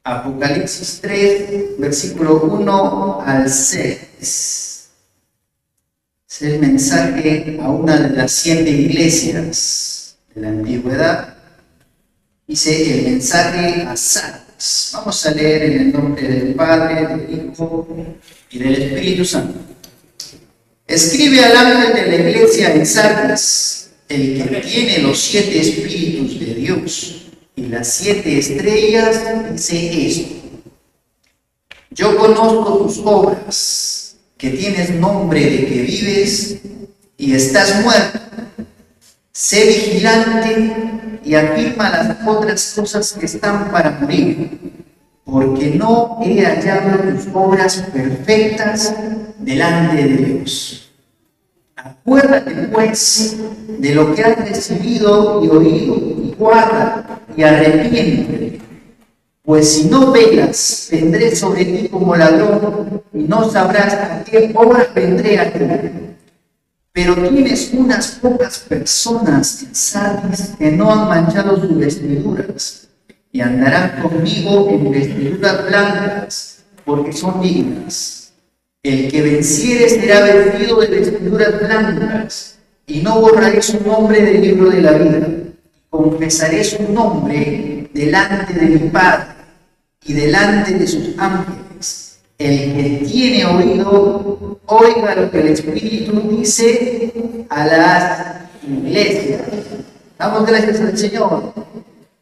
Apocalipsis 3, versículo 1 al 6. Es el mensaje a una de las 7 iglesias de la antigüedad. Dice el mensaje a Sardes. Vamos a leer en el nombre del Padre, del Hijo y del Espíritu Santo. Escribe al ángel de la iglesia en Sardes, el que tiene los 7 espíritus de Dios y las 7 estrellas, dice esto: yo conozco tus obras, que tienes nombre de que vives y estás muerto. Sé vigilante y afirma las otras cosas que están para morir, porque no he hallado tus obras perfectas delante de Dios. Acuérdate pues de lo que has recibido y oído, y guarda y arrepiéntete, pues si no velas, vendré sobre ti como ladrón, y no sabrás a qué hora vendré a ti. Pero tienes unas pocas personas en Sardis que no han manchado sus vestiduras, y andarán conmigo en vestiduras blancas, porque son dignas. El que venciere será vestido de vestiduras blancas, y no borraré su nombre del libro de la vida. Confesaré su nombre delante de mi Padre y delante de sus ángeles. El que tiene oído, oiga lo que el Espíritu dice a las iglesias. Damos gracias al Señor.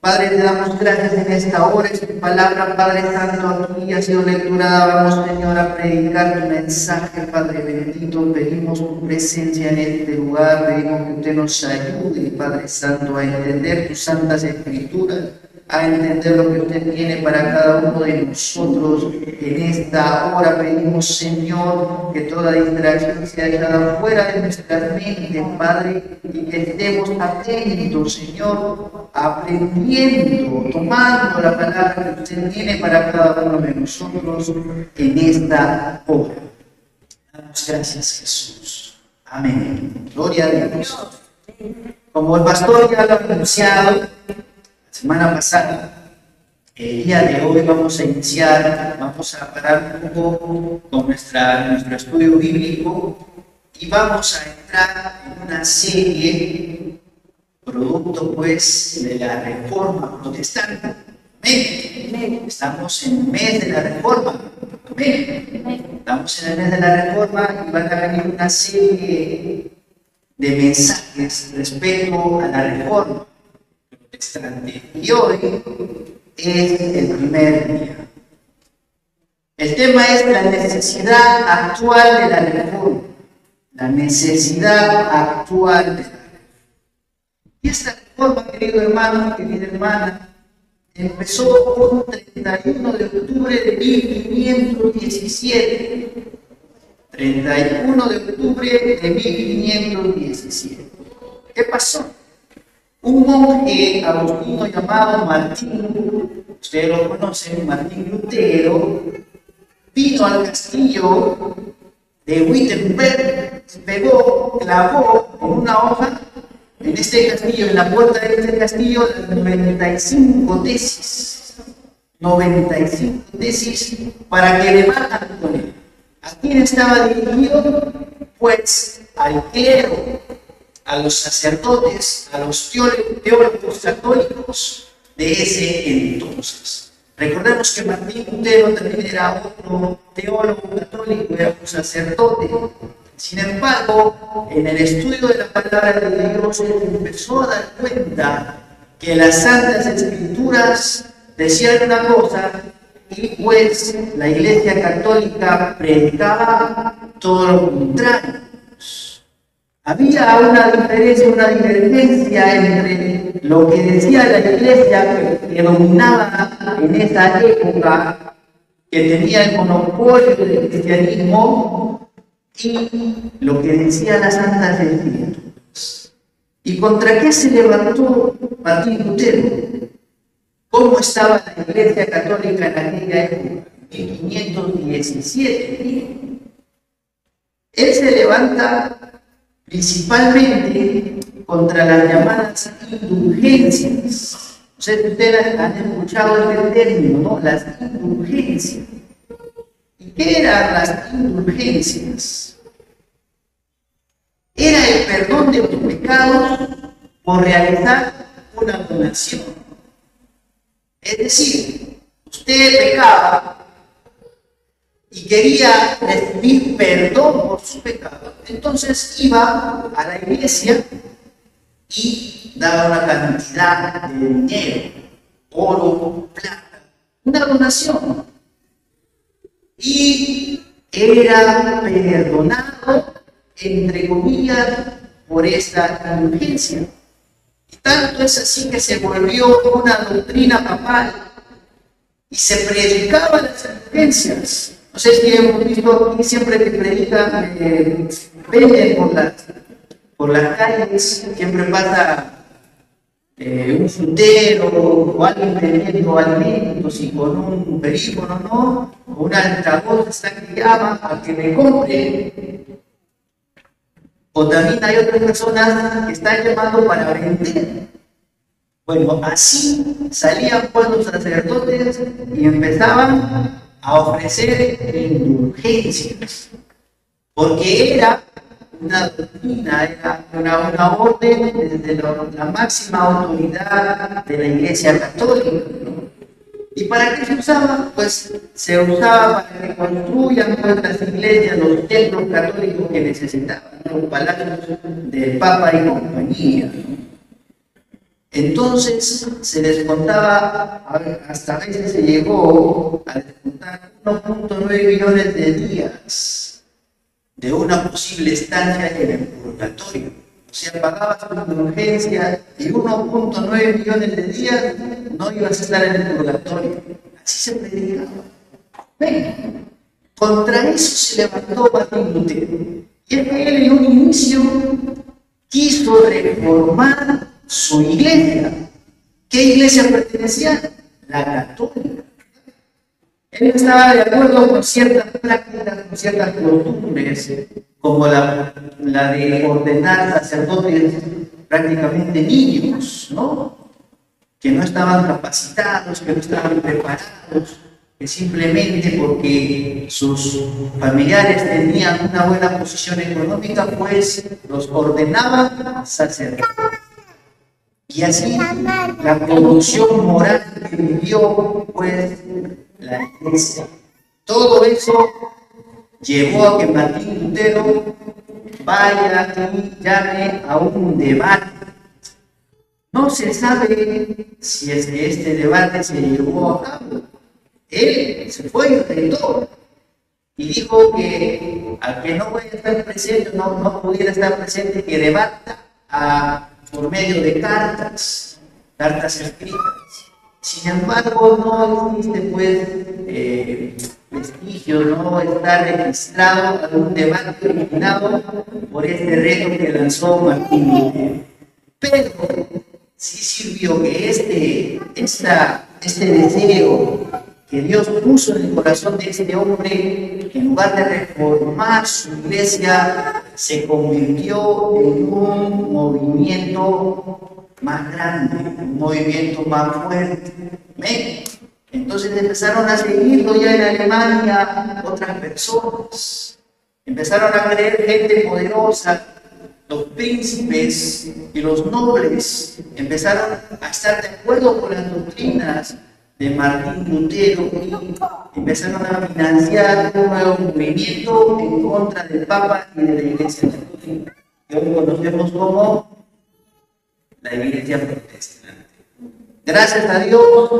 Padre, te damos gracias en esta hora, es tu palabra, Padre Santo, aquí ha sido lectura, vamos, Señor, a predicar tu mensaje, Padre bendito, pedimos tu presencia en este lugar, pedimos que usted nos ayude, Padre Santo, a entender tus santas escrituras, a entender lo que usted tiene para cada uno de nosotros. En esta hora pedimos, Señor, que toda distracción sea echada fuera de nuestras mentes, Padre, y que estemos atentos, Señor, aprendiendo, tomando la palabra que usted tiene para cada uno de nosotros en esta hora. Damos gracias, Jesús. Amén. Gloria a Dios. Como el pastor ya lo ha anunciado semana pasada, el día de hoy vamos a parar un poco con nuestro estudio bíblico y vamos a entrar en una serie producto pues de la Reforma Protestante. Amén. Estamos en el mes de la Reforma. Amén. Estamos en el mes de la Reforma y van a venir una serie de mensajes respecto a la Reforma Protestante. Y hoy es el primer día. El tema es la necesidad actual de la reforma. La necesidad actual de la reforma. Y esta reforma, querido hermano, querida hermana, empezó un 31 de octubre de 1517. 31 de octubre de 1517. ¿Qué pasó? Un monje agustino llamado Martín, ustedes lo conocen, Martín Lutero, vino al castillo de Wittenberg, clavó en una hoja, en este castillo, en la puerta de este castillo, 95 tesis. 95 tesis para que le matan con él. ¿A quién estaba dirigido? Pues al clero, a los sacerdotes, a los teólogos católicos de ese entonces. Recordemos que Martín Lutero también era otro teólogo católico, era un sacerdote. Sin embargo, en el estudio de la palabra de Dios, él empezó a dar cuenta que las Santas Escrituras decían una cosa y pues la Iglesia Católica predicaba todo lo contrario. Había una diferencia, una divergencia entre lo que decía la Iglesia que dominaba en esa época, que tenía el monopolio del cristianismo, y lo que decía las Santas Escrituras. ¿Y contra qué se levantó Martín Lutero? ¿Cómo estaba la Iglesia Católica en aquella época? En 1517. Él se levanta principalmente contra las llamadas indulgencias. Ustedes han escuchado este término, ¿no? Las indulgencias. ¿Y qué eran las indulgencias? Era el perdón de tus pecados por realizar una donación. Es decir, usted pecaba y quería recibir perdón por su pecado, entonces iba a la iglesia y daba una cantidad de dinero, oro, plata, una donación. Y era perdonado, entre comillas, por esta indulgencia. Y tanto es así que se volvió una doctrina papal y se predicaban las indulgencias. No sé si hemos visto aquí, siempre que predican, venden por las calles, siempre pasa un frutero o alguien vendiendo alimentos y con un perífono, ¿no? O una altavoz está que llama a que me compre. O también hay otras personas que están llamando para vender. Bueno, así salían pues los sacerdotes y empezaban a ofrecer indulgencias, porque era una doctrina, era una orden desde la máxima autoridad de la Iglesia Católica, ¿no? ¿Y para qué se usaba? Pues se usaba para que construyan pues, las iglesias, los templos católicos que necesitaban, ¿no? Los palacios del Papa y compañía, ¿no? Entonces se descontaba, hasta a veces se llegó a descontar 1.9 millones de días de una posible estancia en el purgatorio. O sea, pagabas tu indulgencia y 1.9 millones de días no ibas a estar en el purgatorio. Así se predicaba. Ven, contra eso se levantó Martín Lutero. Y es que él en un inicio quiso reformar su iglesia. ¿Qué iglesia pertenecía? La católica. Él estaba de acuerdo con ciertas prácticas, con ciertas costumbres, como la de ordenar sacerdotes prácticamente niños, ¿no? Que no estaban capacitados, que no estaban preparados, que simplemente porque sus familiares tenían una buena posición económica, pues los ordenaban sacerdotes. Y así la corrupción moral que vivió pues la iglesia. Todo eso llevó a que Martín Lutero vaya y llame a un debate. No se sabe si es que este debate se llevó a cabo. Él se fue y retó y dijo que al que no pudiera estar presente, no pudiera estar presente, que debata por medio de cartas escritas. Sin embargo, no existe pues vestigio, no está registrado algún debate originado por este reto que lanzó Martín Lutero. Pero sí sirvió que este deseo que Dios puso en el corazón de este hombre, que en lugar de reformar su iglesia, se convirtió en un movimiento más grande, un movimiento más fuerte. ¿Ven? Entonces empezaron a seguirlo ya en Alemania otras personas. Empezaron a creer gente poderosa, los príncipes y los nobles empezaron a estar de acuerdo con las doctrinas de Martín Lutero y empezaron a financiar un nuevo movimiento en contra del Papa y de la Iglesia Católica, que hoy conocemos como la Iglesia Protestante. Gracias a Dios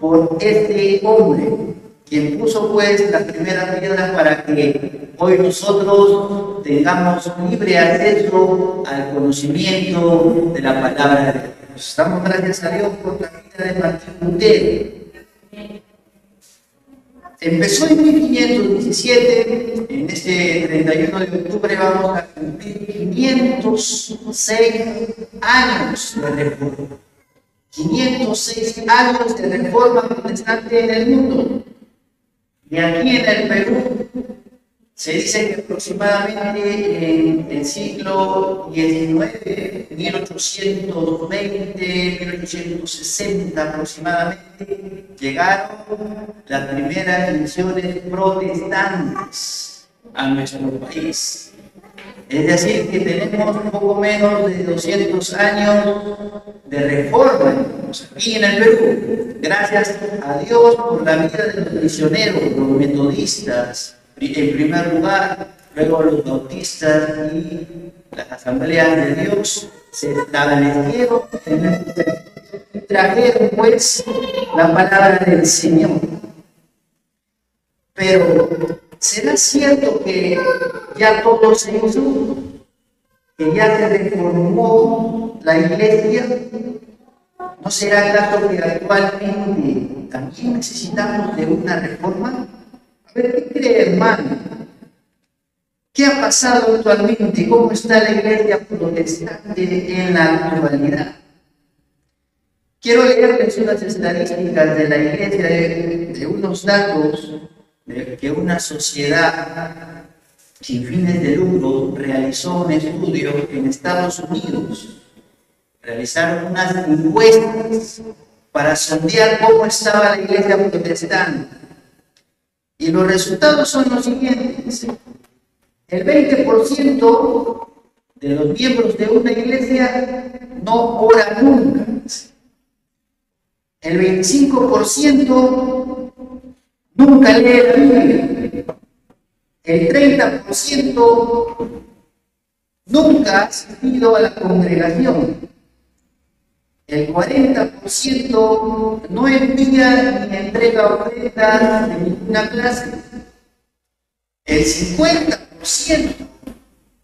por este hombre, quien puso pues las primeras piedras para que hoy nosotros tengamos libre acceso al conocimiento de la palabra de Dios. Damos gracias a Dios por la vida de Martín Lutero. Empezó en 1517, en este 31 de octubre vamos a cumplir 506 años de reforma. 506 años de reforma protestante en el mundo. Y aquí en el Perú Se dice que aproximadamente en el siglo XIX, 1820, 1860 aproximadamente, llegaron las primeras misiones protestantes a nuestro país. Es decir, que tenemos poco menos de 200 años de reforma aquí en el Perú. Gracias a Dios por la vida de los misioneros, los metodistas, en primer lugar, luego los bautistas y las asambleas de Dios se establecieron en el territorio y trajeron pues la palabra del Señor. Pero ¿será cierto que ya todo se hizo? ¿Que ya se reformó la iglesia? ¿No será acaso que actualmente también necesitamos de una reforma? A ver, ¿qué cree, hermano? ¿Qué ha pasado actualmente? ¿Cómo está la iglesia protestante en la actualidad? Quiero leerles unas estadísticas de la iglesia, de unos datos de que una sociedad sin fines de lucro realizó un estudio en Estados Unidos. Realizaron unas encuestas para sondear cómo estaba la iglesia protestante. Y los resultados son los siguientes. El 20% de los miembros de una iglesia no ora nunca. El 25% nunca lee la Biblia. El 30% nunca ha asistido a la congregación. El 40% no envía ni entrega ofrendas de ninguna clase. El 50%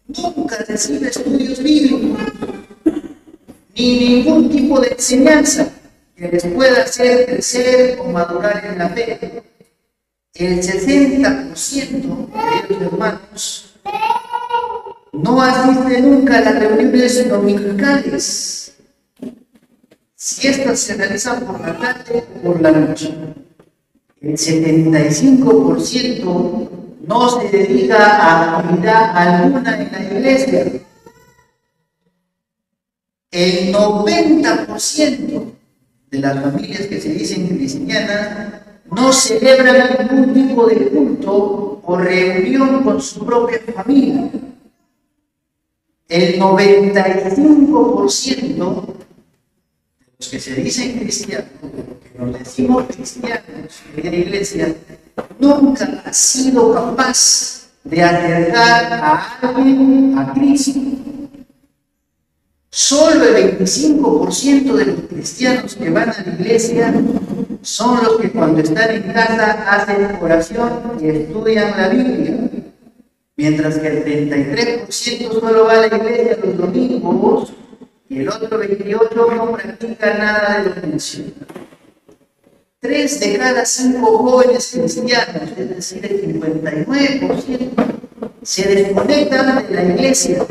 nunca recibe estudios bíblicos, ni ningún tipo de enseñanza que les pueda hacer crecer o madurar en la fe. El 60%, queridos hermanos, no asiste nunca a las reuniones dominicales, si estas se realizan por la tarde o por la noche. El 75% no se dedica a actividad alguna en la iglesia. El 90% de las familias que se dicen cristianas no celebran ningún tipo de culto o reunión con su propia familia. El 95% de los que se dicen cristianos, que nos decimos cristianos en la iglesia, nunca ha sido capaz de acercar a alguien a Cristo. Solo el 25% de los cristianos que van a la iglesia son los que cuando están en casa hacen oración y estudian la Biblia, mientras que el 33% solo va a la iglesia los domingos y el otro 28% no practica nada de lo que menciona. 3 de cada 5 jóvenes cristianos, es decir, el 59%, se desconectan de la iglesia,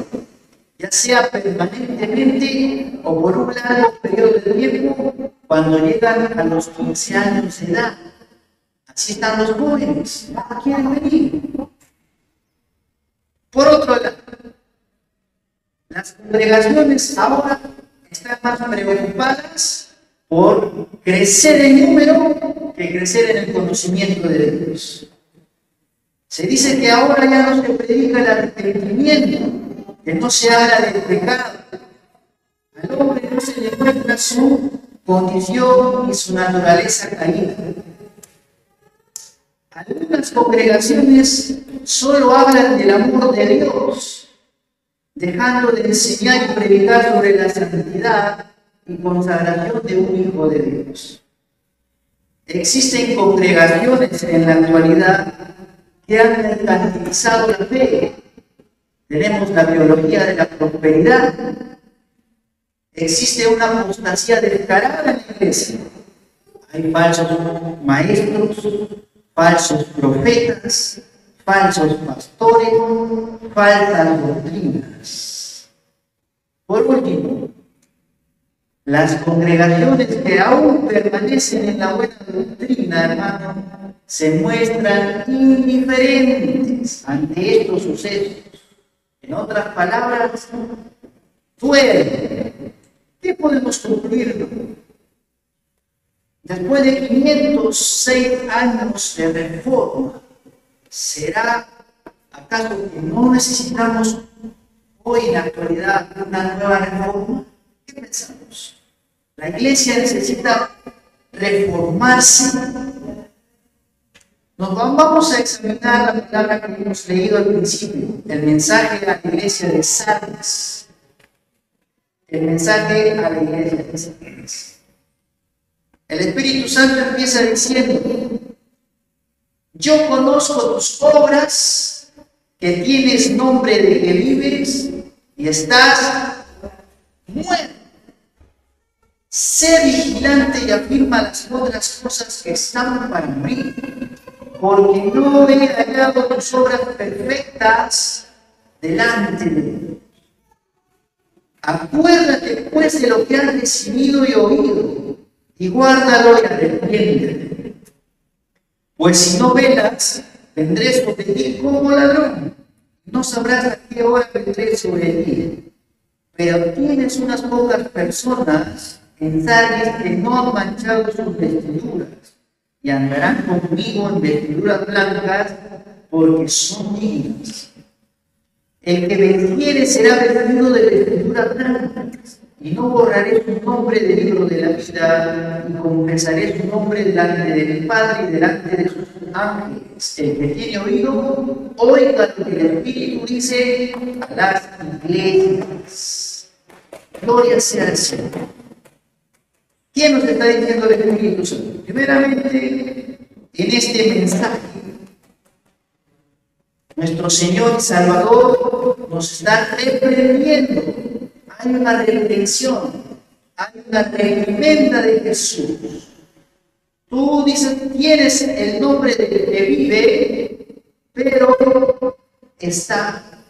ya sea permanentemente o por un largo periodo de tiempo, cuando llegan a los 15 años de edad. Así están los jóvenes, no quieren venir. Por otro lado, las congregaciones ahora están más preocupadas por crecer en número que crecer en el conocimiento de Dios. Se dice que ahora ya no se predica el arrepentimiento, que no se habla del pecado. Al hombre no se le muestra su condición y su naturaleza caída. Algunas congregaciones solo hablan del amor de Dios, dejando de enseñar y predicar sobre la santidad y consagración de un hijo de Dios. Existen congregaciones en la actualidad que han mercantilizado la fe. Tenemos la teología de la prosperidad. Existe una apostasía descarada en la iglesia. Hay falsos maestros, falsos profetas, falsos pastores, falsas doctrinas. Por último, las congregaciones que aún permanecen en la buena doctrina, hermano, se muestran indiferentes duermes ante estos sucesos. En otras palabras, duerme. ¿Qué podemos concluir? Después de 506 años de reforma, ¿será acaso que no necesitamos hoy en la actualidad una nueva reforma? ¿Qué pensamos? La iglesia necesita reformarse. Nos vamos a examinar la palabra que hemos leído al principio, el mensaje a la iglesia de Sardis. El mensaje a la iglesia de Sardis. El Espíritu Santo empieza diciendo: yo conozco tus obras, que tienes nombre de que vives y estás muerto. Sé vigilante y afirma las otras cosas que están para morir, porque no he hallado tus obras perfectas delante de mí. Acuérdate pues de lo que has recibido y oído, y guárdalo y arrepiéntete. Pues si no velas, vendré sobre ti como ladrón, no sabrás a qué hora vendré sobre ti. Pero tienes unas pocas personas en Sardis que no han manchado sus vestiduras, y andarán conmigo en vestiduras blancas, porque son dignas. El que venciere será vestido de vestiduras blancas, y no borraré su nombre del libro de la vida, y confesaré su nombre delante de mi Padre y delante de sus ángeles. El que tiene oído, oiga lo que el Espíritu dice a las iglesias. Gloria sea al Señor. ¿Quién nos está diciendo el Espíritu Santo? Primeramente, en este mensaje, nuestro Señor y Salvador nos está reprendiendo. Hay una reprensión, hay una reprimenda de Jesús. Tú dices, tienes el nombre del que vive, pero está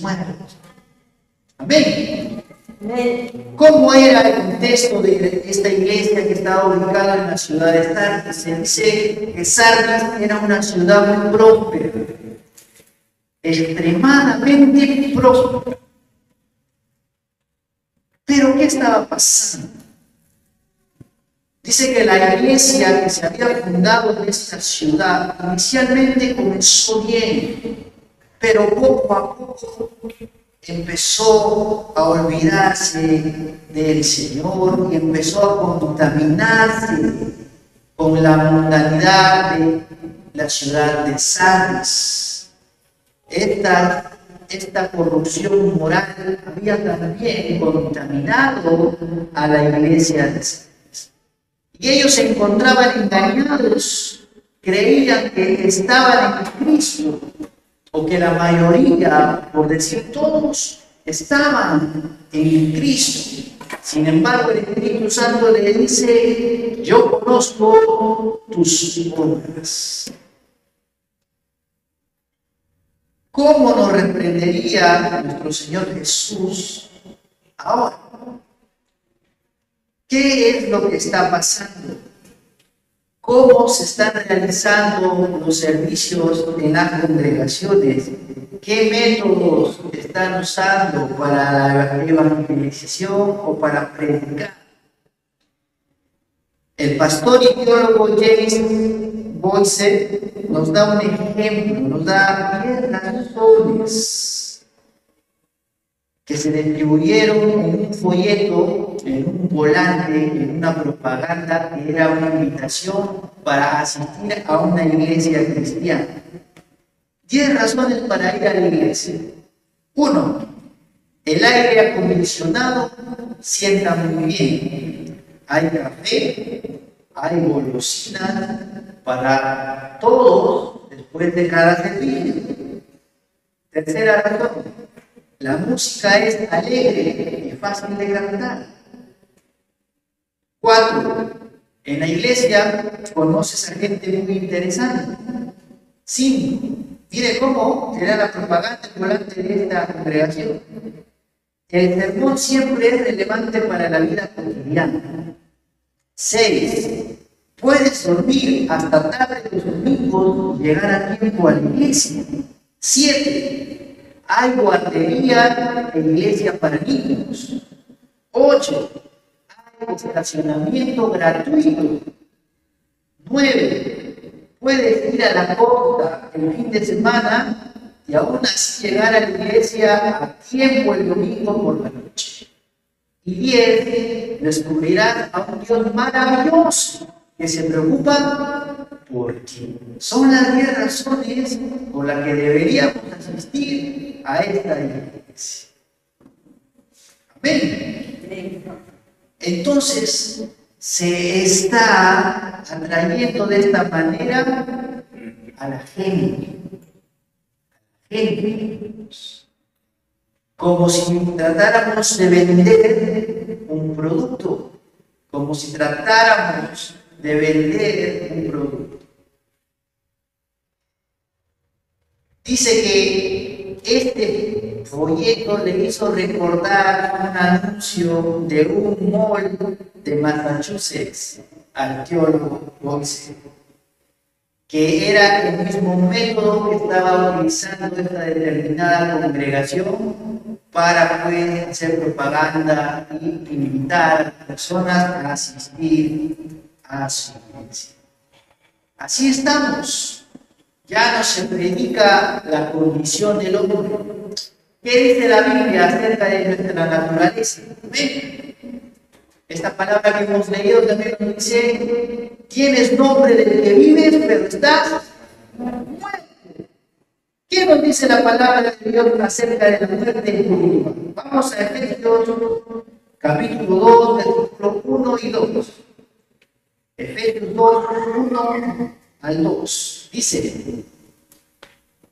muerto. Amén. ¿Cómo era el contexto de esta iglesia que estaba ubicada en la ciudad de Sardis? Se dice que Sardis era una ciudad muy próspera, extremadamente próspera. Pero ¿qué estaba pasando? Dice que la iglesia que se había fundado en esta ciudad inicialmente comenzó bien, pero poco a poco empezó a olvidarse del Señor y empezó a contaminarse con la mundanidad de la ciudad de Sardis. Esta corrupción moral había también contaminado a la iglesia de Sardis. Y ellos se encontraban engañados, creían que estaban en Cristo, o que la mayoría, por decir todos, estaban en Cristo. Sin embargo, el Espíritu Santo le dice: yo conozco tus obras. ¿Cómo nos reprendería nuestro Señor Jesús ahora? ¿Qué es lo que está pasando? ¿Cómo se están realizando los servicios en las congregaciones? ¿Qué métodos están usando para la evangelización o para predicar? El pastor y teólogo James Boyce nos da un ejemplo, nos da 10 razones que se distribuyeron en un folleto, en un volante, en una propaganda que era una invitación para asistir a una iglesia cristiana. 10 razones para ir a la iglesia. 1. El aire acondicionado sienta muy bien. Hay café, hay golosinas para todos después de cada servicio. Tercera razón. La música es alegre y fácil de cantar. 4. En la iglesia conoces a gente muy interesante. 5. Mire cómo será la propaganda volante de esta congregación. El sermón siempre es relevante para la vida cotidiana. 6. Puedes dormir hasta tarde los domingos y llegar a tiempo a la iglesia. 7. Hay guardería e iglesia para niños. 8. Hay estacionamiento gratuito. 9. Puedes ir a la costa el fin de semana y aún así llegar a la iglesia a tiempo el domingo por la noche. Y 10. Descubrirás a un Dios maravilloso que se preocupa por ti. Son las 10 razones por las que deberíamos asistir a esta iglesia. Amén. Entonces, se está atrayendo de esta manera a la gente. Como si tratáramos de vender un producto. Como si tratáramos de vender un producto. Dice que este folleto le hizo recordar un anuncio de un mall de Massachusetts al teólogo Boyce, que era el mismo método que estaba utilizando esta determinada congregación para pues, hacer propaganda y invitar a las personas a asistir a su iglesia. Así estamos. Ya no se predica la condición del hombre. ¿Qué dice la Biblia acerca de nuestra naturaleza? ¿Ven? Esta palabra que hemos leído también nos dice: tienes nombre del que vives, pero estás muerto. ¿Qué nos dice la palabra de Dios acerca de la muerte espiritual? Vamos a Efesios capítulo 2, versículos 1 y 2. Efesios 2, 1 al 2. Dice: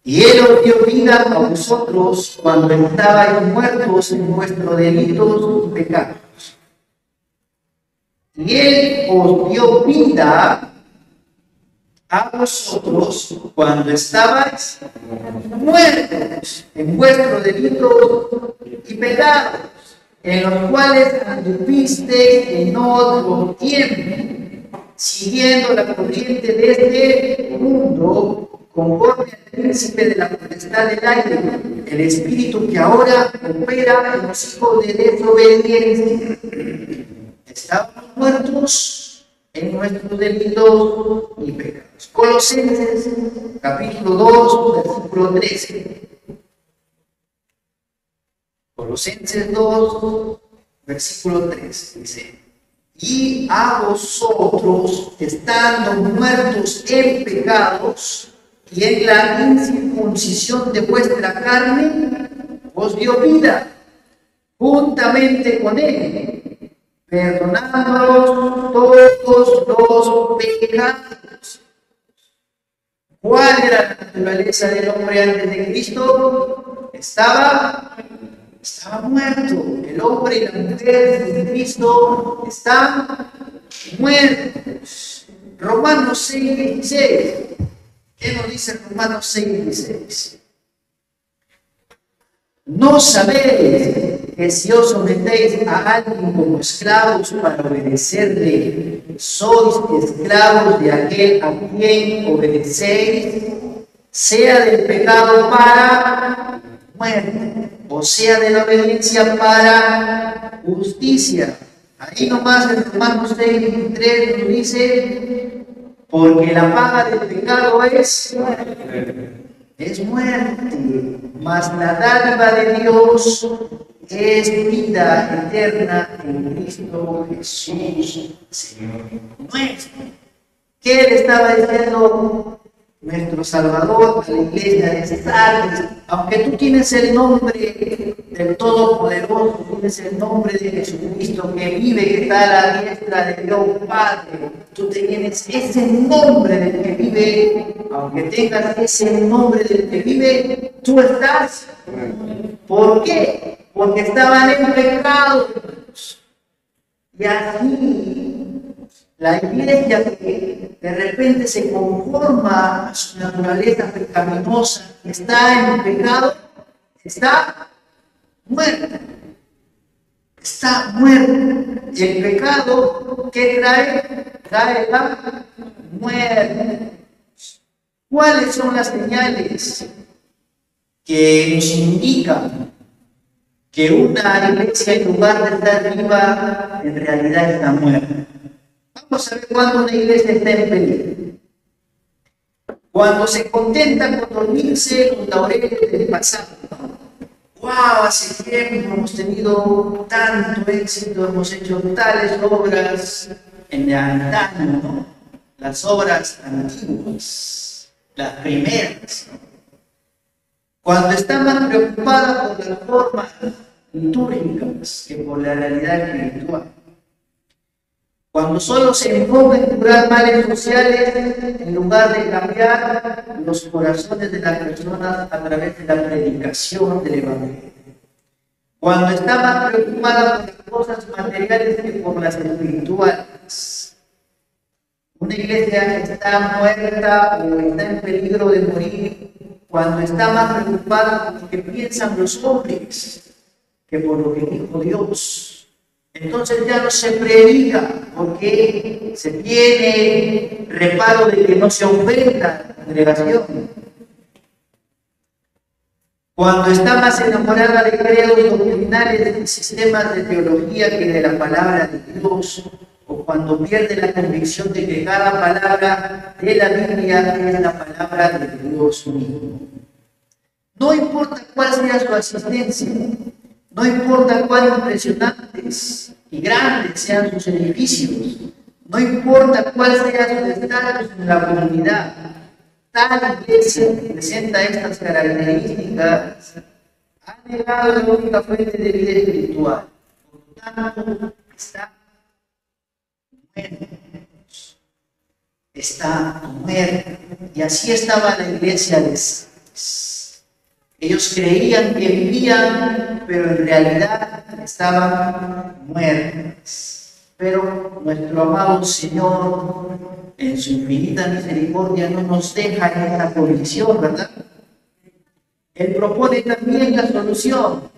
y Él os dio vida a vosotros cuando estabais muertos en vuestros delitos y pecados. Y Él os dio vida a vosotros cuando estabais muertos en vuestros delitos y pecados, en los cuales anduvisteis en otro tiempo, siguiendo la corriente de este mundo, conforme al príncipe de la potestad del aire, el espíritu que ahora opera en los hijos de desobediencia. Estábamos muertos en nuestros delitos y pecados. Colosenses, capítulo 2, versículo 13. Colosenses 2, versículo 3, dice: y a vosotros, estando muertos en pecados y en la incircuncisión de vuestra carne, os dio vida juntamente con Él, perdonándolos todos los pecados. ¿Cuál era la naturaleza del hombre antes de Cristo? Estaba muerto. El hombre y la mujer de Cristo están muertos. Romanos 6, 16. ¿Qué nos dice Romanos 6, 16? ¿No sabéis que si os sometéis a alguien como esclavos para obedecerle, sois esclavos de aquel a quien obedecéis, sea del pecado para muerte, o sea de la obediencia para justicia? Ahí nomás en Romanos 6, 23 nos dice: porque la paga del pecado es muerte, mas la dádiva de Dios es vida eterna en Cristo Jesús, Señor nuestro. ¿Qué le estaba diciendo nuestro Salvador a la iglesia de Sardes? Aunque tú tienes el nombre del Todopoderoso, tienes el nombre de Jesucristo que vive, que está a la diestra de Dios Padre, tú tienes ese nombre del que vive. Aunque tengas ese nombre del que vive, tú estás. ¿Por qué? Porque estaban en pecado. Y así la iglesia que de repente se conforma a su naturaleza pecaminosa, está en pecado, está muerta. Está muerta. El pecado que trae la muerte. ¿Cuáles son las señales que nos indican que una iglesia, en lugar de estar viva, en realidad está muerta. Vamos a ver cuándo una iglesia está en peligro. Cuando se contenta con dormirse los laureles del pasado. ¡Wow! Hace tiempo hemos tenido tanto éxito, hemos hecho tales obras en el antaño, ¿no? Las obras antiguas, las primeras, ¿no? Cuando está más preocupada por las formas litúrgicas que por la realidad espiritual. Cuando solo se enfoca en curar males sociales en lugar de cambiar los corazones de las personas a través de la predicación del Evangelio. Cuando está más preocupada por las cosas materiales que por las espirituales. Una iglesia está muerta o está en peligro de morir cuando está más preocupada por lo que piensan los hombres que por lo que dijo Dios. Entonces ya no se predica porque se tiene reparo de que no se ofenda la congregación. Cuando está más enamorada de credos doctrinales y sistemas de teología que de la palabra de Dios, o cuando pierde la convicción de que cada palabra de la Biblia es la palabra de Dios mismo. No importa cuál sea su asistencia, no importa cuán impresionantes y grandes sean sus edificios, no importa cuál sea su estatus en la comunidad, tal iglesia que presenta estas características ha negado la única fuente de vida espiritual. Por lo tanto, está muerta. Y así estaba la iglesia de Sardis. Ellos creían que vivían, pero en realidad estaban muertos. Pero nuestro amado Señor, en su infinita misericordia, no nos deja en esta condición, ¿verdad? Él propone también la solución.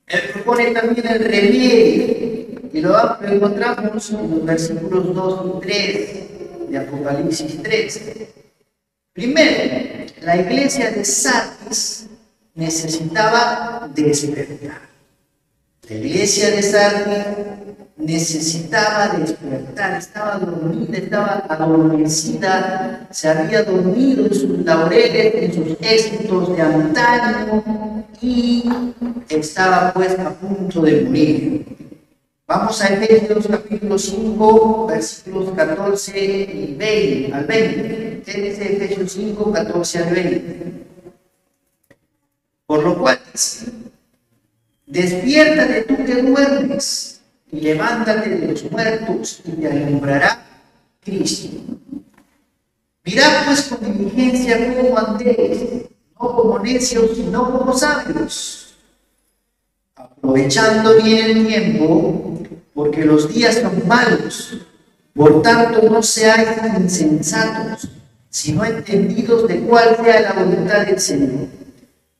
Él propone también el remedio. Y lo encontramos en los versículos 2 y 3 de Apocalipsis 3. Primero, la iglesia de Sardis necesitaba despertar. La iglesia de Sardis necesitaba despertar, estaba dormida, estaba adormecida, se había dormido en sus laureles, en sus éxitos de antaño y estaba pues a punto de morir. Vamos a Efesios capítulo 5, versículos 14 y 20 al 20. Efesios 5, 14 al 20. Por lo cual dice: despiértate tú que duermes, y levántate de los muertos, y te alumbrará Cristo. Mirad pues con diligencia cómo andéis, no como necios, sino como sabios, aprovechando bien el tiempo, porque los días son malos. Por tanto, no seáis insensatos, sino entendidos de cuál sea la voluntad del Señor.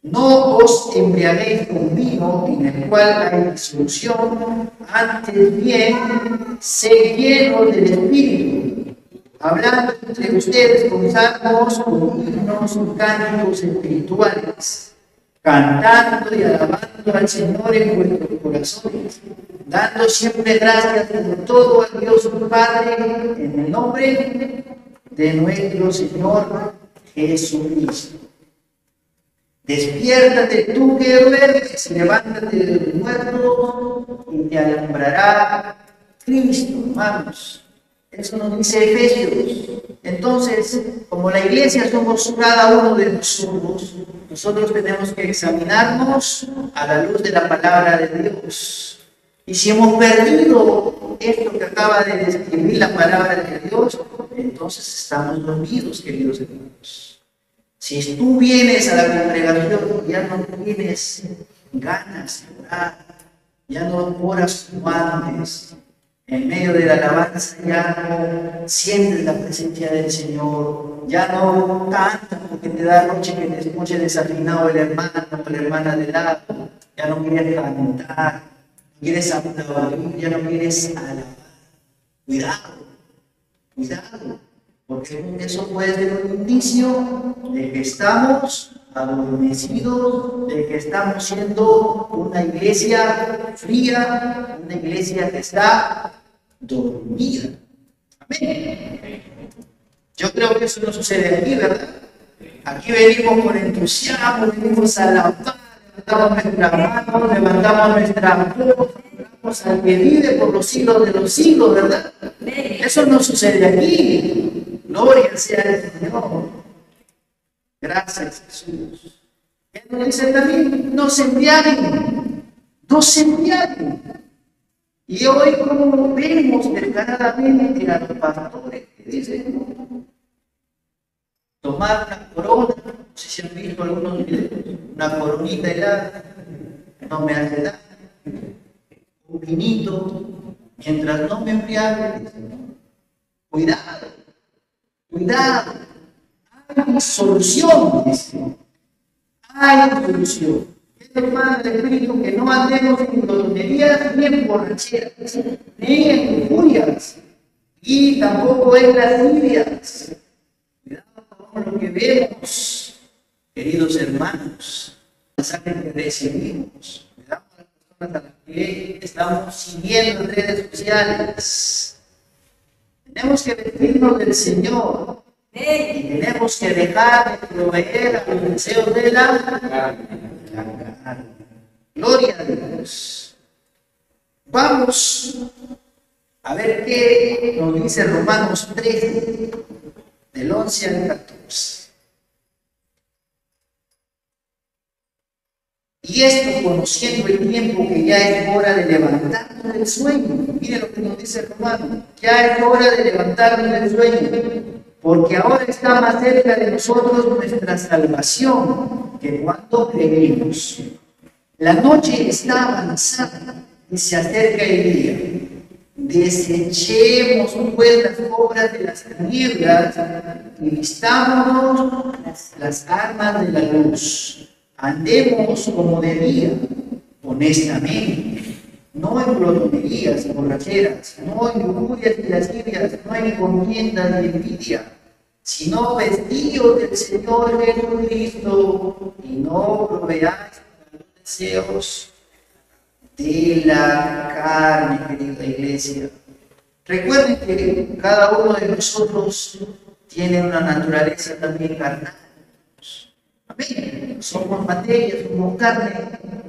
No os embriaguéis con vino, en el cual hay disolución, antes bien, sed llenos del Espíritu, hablando entre ustedes con salmos, con himnos, con cánticos espirituales, cantando y alabando al Señor en vuestros corazones, dando siempre gracias por todo al Dios Padre, en el nombre de nuestro Señor Jesucristo. Despiértate tú que duermes, levántate de los muertos y te alumbrará Cristo, hermanos. Eso nos dice Efesios. Entonces, como la iglesia somos cada uno de nosotros tenemos que examinarnos a la luz de la palabra de Dios. Y si hemos perdido esto que acaba de describir la palabra de Dios, entonces estamos dormidos, queridos hermanos. Si tú vienes a la congregación y ya no tienes ganas de orar, ya no oras como antes, en medio de la alabanza ya no sientes la presencia del Señor, ya no cantas porque te da noche que te escuche desafinado el hermano o la hermana de lado, ya no quieres cantar, no quieres aplaudir, ya no quieres alabar. Cuidado, porque eso puede ser un indicio de que estamos adormecidos de que estamos siendo una iglesia fría, una iglesia que está dormida. Amén. Yo creo que eso no sucede aquí, ¿verdad? Aquí venimos con entusiasmo, venimos a la paz, levantamos nuestras manos, levantamos nuestra voz, oramos al que vive por los siglos de los siglos, ¿verdad? Eso no sucede aquí. Gloria sea al Señor. Gracias, Jesús. Él nos dice también, no se embriaguen, no se embriaguen. Y hoy, como vemos descaradamente a los pastores que dicen, tomar una corona, no sé si han visto algunos videos, una coronita helada, no me hace daño, un vinito, mientras no me embriague, cuidado, cuidado, hay solución, dice, hay solución. Hermano del Espíritu, que no andemos en glotonerías ni en borracheras, ni en lujurias, y tampoco en lascivias. Cuidado con lo que vemos, queridos hermanos, el mensaje que recibimos. Cuidado con las personas a las que estamos siguiendo en redes sociales. Tenemos que vestirnos del Señor y tenemos que dejar de proveer a los deseos de la carne. Gloria a Dios. Vamos a ver qué nos dice Romanos 13, del 11 al 14. Y esto conociendo el tiempo que ya es hora de levantarnos del sueño. Mire lo que nos dice Romanos. Ya es hora de levantarnos del sueño. Porque ahora está más cerca de nosotros nuestra salvación que cuando creímos. La noche está avanzada y se acerca el día. Desechemos pues las obras de las tinieblas y vistámonos las armas de la luz. Andemos como de día, honestamente, no en glotonerías y borracheras, no en lujurias y lascivias, no en contiendas y envidia, sino vestidos del Señor Jesucristo y no proveáis los deseos de la carne, querida iglesia. Recuerden que cada uno de nosotros tiene una naturaleza también carnal. Amén. Somos materia, somos carne.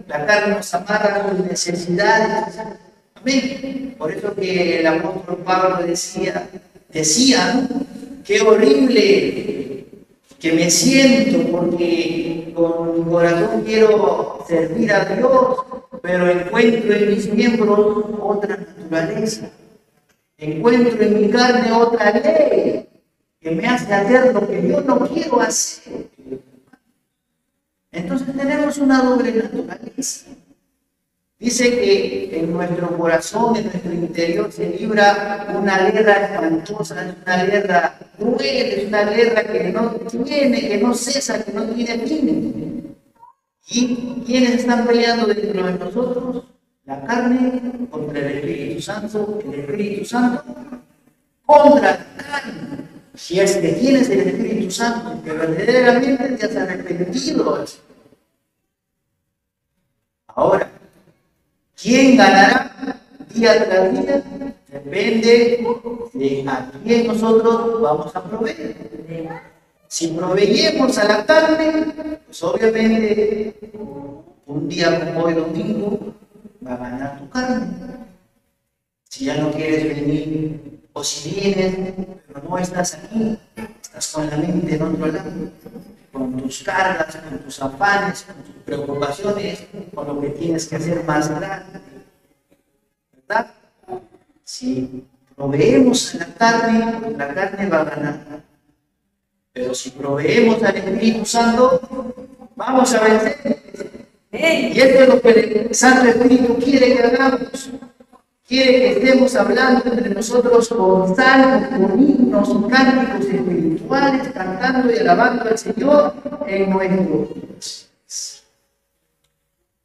La carne nos amarra con necesidades. Amén. Por eso que el apóstol Pablo decía, qué horrible que me siento porque con mi corazón quiero servir a Dios, pero encuentro en mis miembros otra naturaleza. Encuentro en mi carne otra ley que me hace hacer lo que yo no quiero hacer. Entonces tenemos una doble naturaleza. Dice que en nuestro corazón, en nuestro interior, se libra una guerra espantosa, es una guerra cruel, es una guerra que no tiene, que no cesa, que no tiene fin. ¿Y quiénes están peleando dentro de nosotros? La carne contra el Espíritu Santo contra la carne. Si es que tienes el Espíritu Santo, que verdaderamente te has arrepentido. Ahora, ¿quién ganará día tras día? Depende de a quién nosotros vamos a proveer. Si proveyemos a la carne, pues obviamente un día como hoy domingo va a ganar tu carne. Si ya no quieres venir, o si vienes, pero no estás aquí, estás con la mente en otro lado, con tus cargas, con tus afanes, con tus preocupaciones, con lo que tienes que hacer más grande. ¿Verdad? Si proveemos a la carne va a ganar. Pero si proveemos al Espíritu Santo, vamos a vencer. Y esto es lo que el Santo Espíritu quiere que hagamos. Quiere que estemos hablando entre nosotros con salmos, con himnos, cánticos espirituales, cantando y alabando al Señor en nuestro corazones.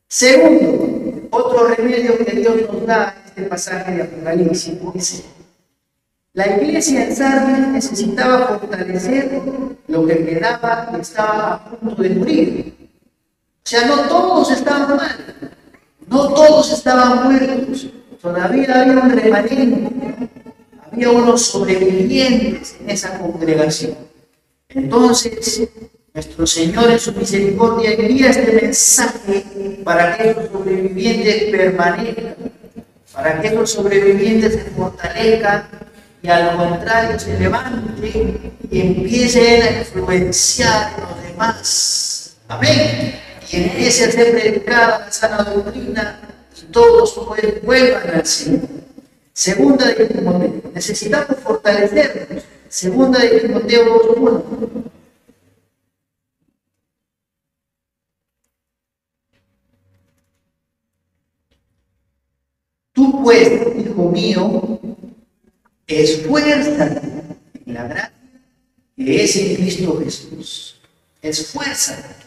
Segundo, otro remedio que Dios nos da en este pasaje de Apocalipsis dice: la iglesia en Sardis necesitaba fortalecer lo que quedaba estaba a punto de morir. O sea, no todos estaban mal, no todos estaban muertos, todavía había un remanente, había unos sobrevivientes en esa congregación. Entonces, nuestro Señor en su misericordia envía este mensaje para que esos sobrevivientes permanezcan, para que esos sobrevivientes se fortalezcan y al contrario se levanten y empiecen a influenciar a los demás. Amén. Y empiece a ser predicada la sana doctrina y todos vuelvan al Señor. Segunda de Timoteo. Necesitamos fortalecernos. Segunda de Timoteo 2:1. Tú pues, hijo mío, esfuérzate en la gracia que es en Cristo Jesús. Esfuérzate.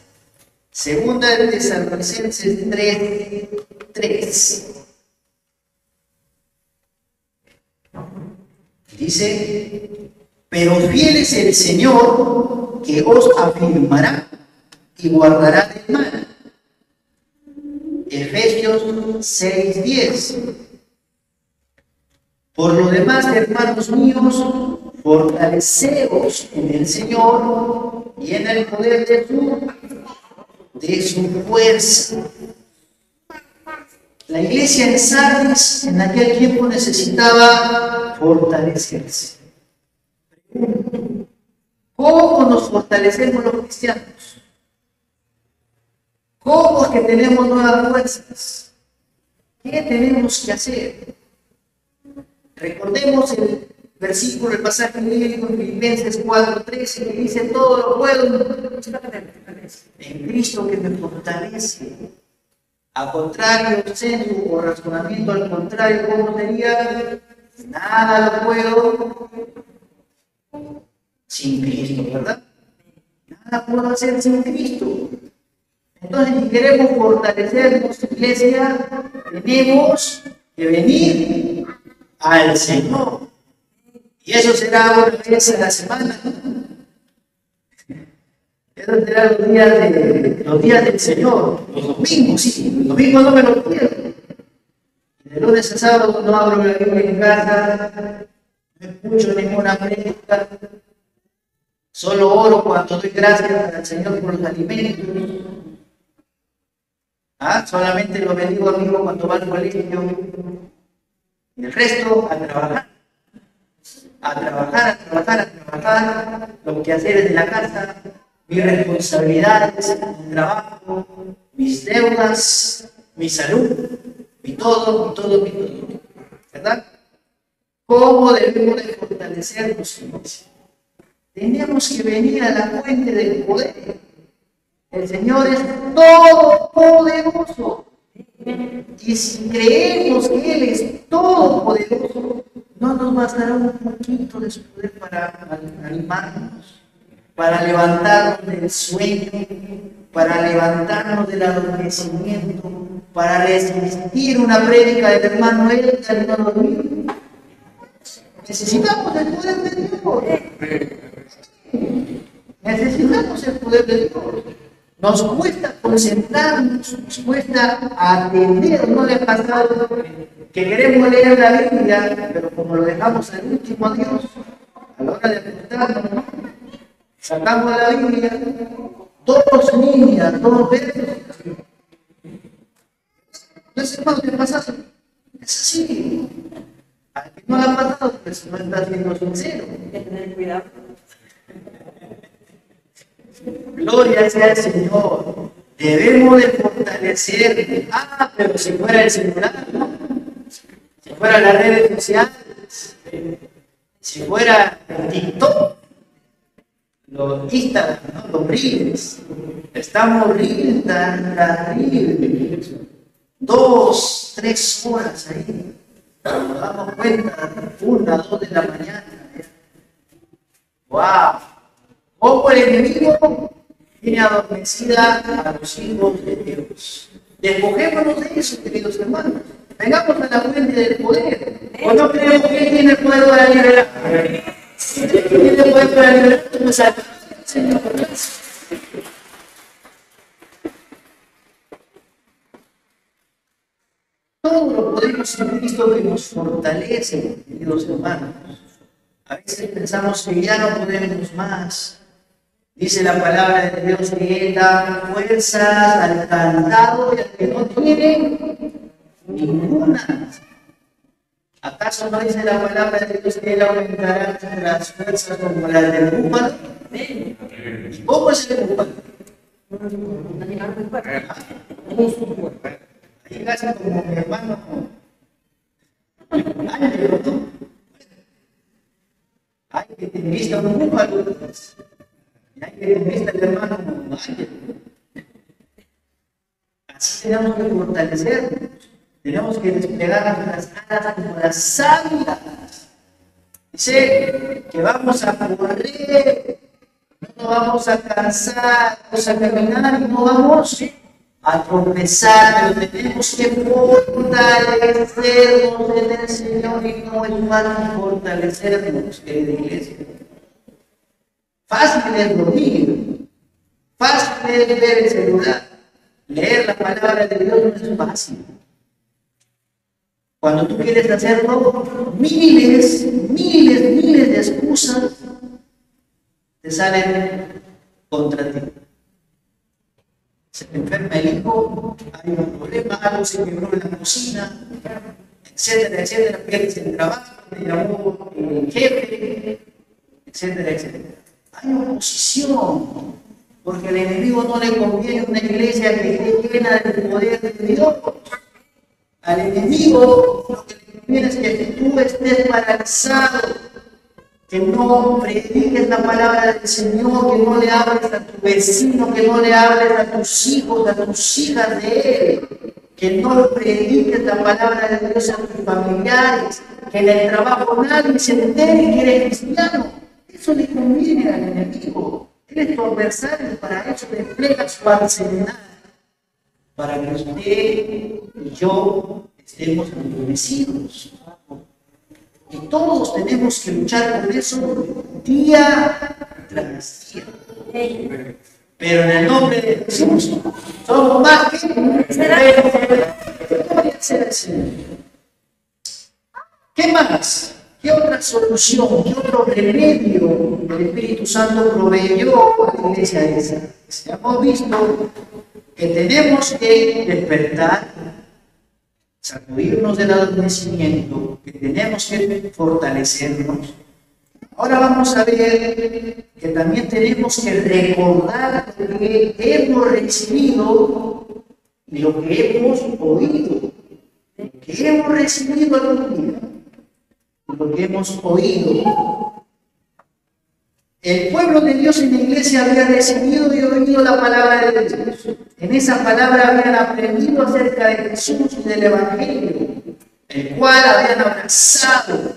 Segunda de Tesalonicenses 3:3. Dice, pero fiel es el Señor que os afirmará y guardará del mal. Efesios 6:10. Por lo demás, hermanos míos, fortaleceos en el Señor y en el poder de su fuerza. La iglesia en Sardis en aquel tiempo necesitaba fortalecerse. ¿Cómo nos fortalecemos los cristianos? ¿Cómo es que tenemos nuevas fuerzas? ¿Qué tenemos que hacer? Recordemos el versículo, el pasaje bíblico en Filipenses 4:13 que dice: todo lo puedo en Cristo que me fortalece. A contrario, senso o razonamiento al contrario, ¿cómo sería? Nada lo puedo sin Cristo, ¿verdad? Nada puedo hacer sin Cristo. Entonces, si queremos fortalecer nuestra iglesia, tenemos que venir al Señor. Y eso será una vez a la semana. Eso será los días del Señor. Los domingos, sí. Los domingos no me lo pierdo. De lunes a sábado no abro la Biblia en casa, no escucho ninguna prédica. Solo oro cuando doy gracias al Señor por los alimentos. Solamente lo bendigo amigo cuando va al colegio. Y el resto a trabajar. A trabajar. Los quehaceres de la casa, mis responsabilidades, mi trabajo, mis deudas, mi salud, mi todo. ¿Verdad? ¿Cómo debemos de fortalecernos? Tenemos que venir a la fuente del poder. El Señor es todopoderoso. Y si creemos que Él es todopoderoso, no nos bastará un poquito de su poder para animarnos, para levantarnos del sueño, para levantarnos del adormecimiento, para resistir una prédica del hermano Edgar y no dormir. Necesitamos el poder de Dios. Necesitamos el poder de Dios. Nos cuesta concentrarnos, nos cuesta atender. ¿No le ha pasado que queremos leer la Biblia, pero como lo dejamos al último a Dios, a la hora de apuntarnos, sacamos la Biblia, dos líneas, dos versos? Entonces, hermano, ¿qué pasa? Es así. Al que no le ha pasado, pues no está siendo sincero. Hay que tener cuidado. Gloria sea al Señor. Debemos de fortalecer. Pero si fuera el celular, ¿no? Si fuera las redes sociales, si fuera el TikTok, los Instagram, ¿no? Los reels. Estamos reels tras reels. 2, 3 horas ahí. Nos damos cuenta, 1, 2 de la mañana. ¡Wow! Como el enemigo tiene adormecida a los hijos de Dios. Despojémonos de eso, queridos hermanos. Vengamos a la fuente del poder. ¿O no creemos que Él tiene el poder para liberar? Si Él tiene el poder para liberar, tú me salvas. Señor. Gracias. Todo lo podemos en Cristo que nos fortalece, queridos hermanos. A veces pensamos que ya no podemos más. Dice la palabra de Dios que Él da fuerzas al cansado y al que no tiene ninguna. ¿Acaso no dice la palabra de Dios que Él aumentará nuestras fuerzas como las del búfalo? ¿Y cómo es el búfalo? Llegaste como mi hermano Ángel, ¿no? Hay que te vista un búfalo. Y hay que te vista el hermano Ángel. Así tenemos que fortalecernos. Tenemos que desplegar nuestras alas como las águilas. Dice que vamos a correr, no nos vamos a cansar, vamos a caminar y no vamos a tropezar, pero tenemos que fortalecernos en el Señor y no es fácil fortalecernos, querida iglesia. Fácil es dormir, fácil es ver el celular, leer la palabra de Dios no es fácil. Cuando tú quieres hacerlo, miles de excusas te salen contra ti. Se te enferma el hijo, hay un problema, algo se quebró en la cocina, etcétera, etcétera, pierdes el trabajo, te llamó el jefe, etcétera, etcétera. Hay oposición, porque al enemigo no le conviene una iglesia que esté llena del poder de Dios. Al enemigo lo que le conviene es que tú estés paralizado, que no prediques la palabra del Señor, que no le hables a tu vecino, que no le hables a tus hijos, a tus hijas de Él, que no prediques la palabra de Dios a tus familiares, que en el trabajo nadie se entere que eres cristiano. Eso le conviene al enemigo. Él es tu adversario, para eso despliega su arsenal, para que usted y yo estemos endurecidos. Y todos tenemos que luchar con eso día tras día. Pero en el nombre de Jesús somos más que ¿qué más? ¿Qué otra solución? ¿Qué otro remedio el Espíritu Santo proveyó a la iglesia de esa? Hemos visto que tenemos que despertar, sacudirnos del adormecimiento, que tenemos que fortalecernos. Ahora vamos a ver que también tenemos que recordar lo que hemos recibido y lo que hemos oído. Lo que hemos recibido algún día y lo que hemos oído. El pueblo de Dios en la iglesia había recibido y oído la palabra de Dios. En esa palabra habían aprendido acerca de Jesús y del Evangelio, el cual habían abrazado,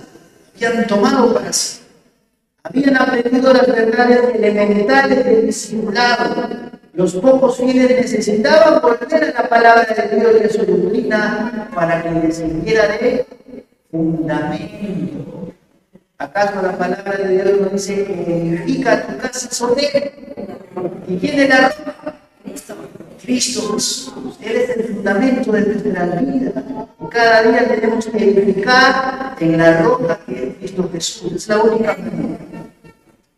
habían tomado para sí. Habían aprendido las verdades elementales del discipulado. Los pocos fieles necesitaban volver a la palabra de Dios y a su doctrina para que les sirviera de fundamento. ¿Acaso la palabra de Dios nos dice que edifica tu casa sobre él? ¿Y quién es la roca? Cristo Jesús. Él es el fundamento de nuestra vida. Y cada día tenemos que edificar en la roca que es Cristo Jesús. Es la única manera.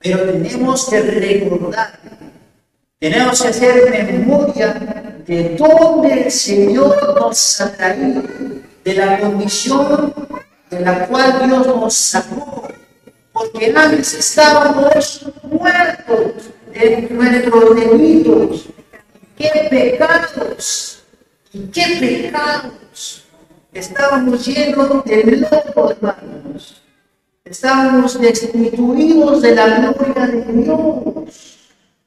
Pero tenemos que recordar, tenemos que hacer memoria de dónde el Señor nos ha traído, de la condición de la cual Dios nos sacó. Porque antes estábamos muertos en nuestros delitos. ¡Qué pecados! ¿Y qué pecados? Estábamos llenos de lodo, hermanos. Estábamos destituidos de la gloria de Dios.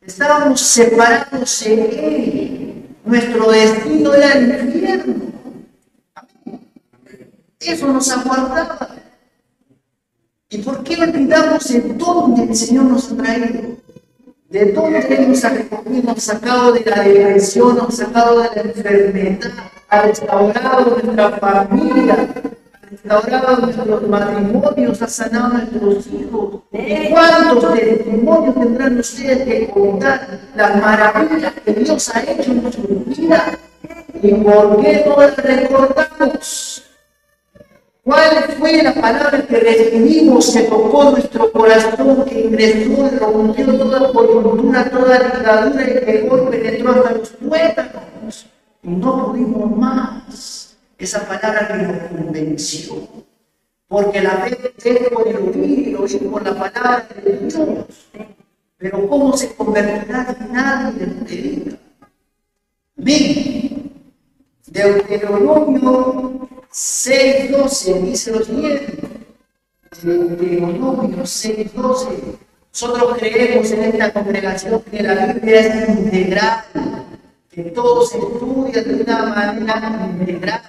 Estábamos separados de Él. Nuestro destino era el infierno. Eso nos aguardaba. ¿Y por qué olvidamos de dónde el Señor nos ha traído? ¿De dónde Él nos ha recogido? Nos ha sacado de la depresión, nos ha sacado de la enfermedad, ha restaurado nuestra familia, ha restaurado nuestros matrimonios, ha sanado a nuestros hijos. ¿Y cuántos testimonios tendrán ustedes que contar las maravillas que Dios ha hecho en nuestra vida? ¿Y por qué no las recordamos? ¿Cuál fue la palabra que recibimos, que tocó nuestro corazón, que ingresó, rompió toda coyuntura, toda ligadura y pegó y penetró hasta los tuétanos? Y no pudimos más. Esa palabra que nos convenció. Porque la fe es por el oír y el oír por la palabra de Dios. Pero ¿cómo se convertirá si nadie le diga? Amén. Deuteronomio 6:12 dice lo siguiente. Deuteronomio 6:12. Nosotros creemos en esta congregación que la Biblia es integral, que todo se estudia de una manera integral.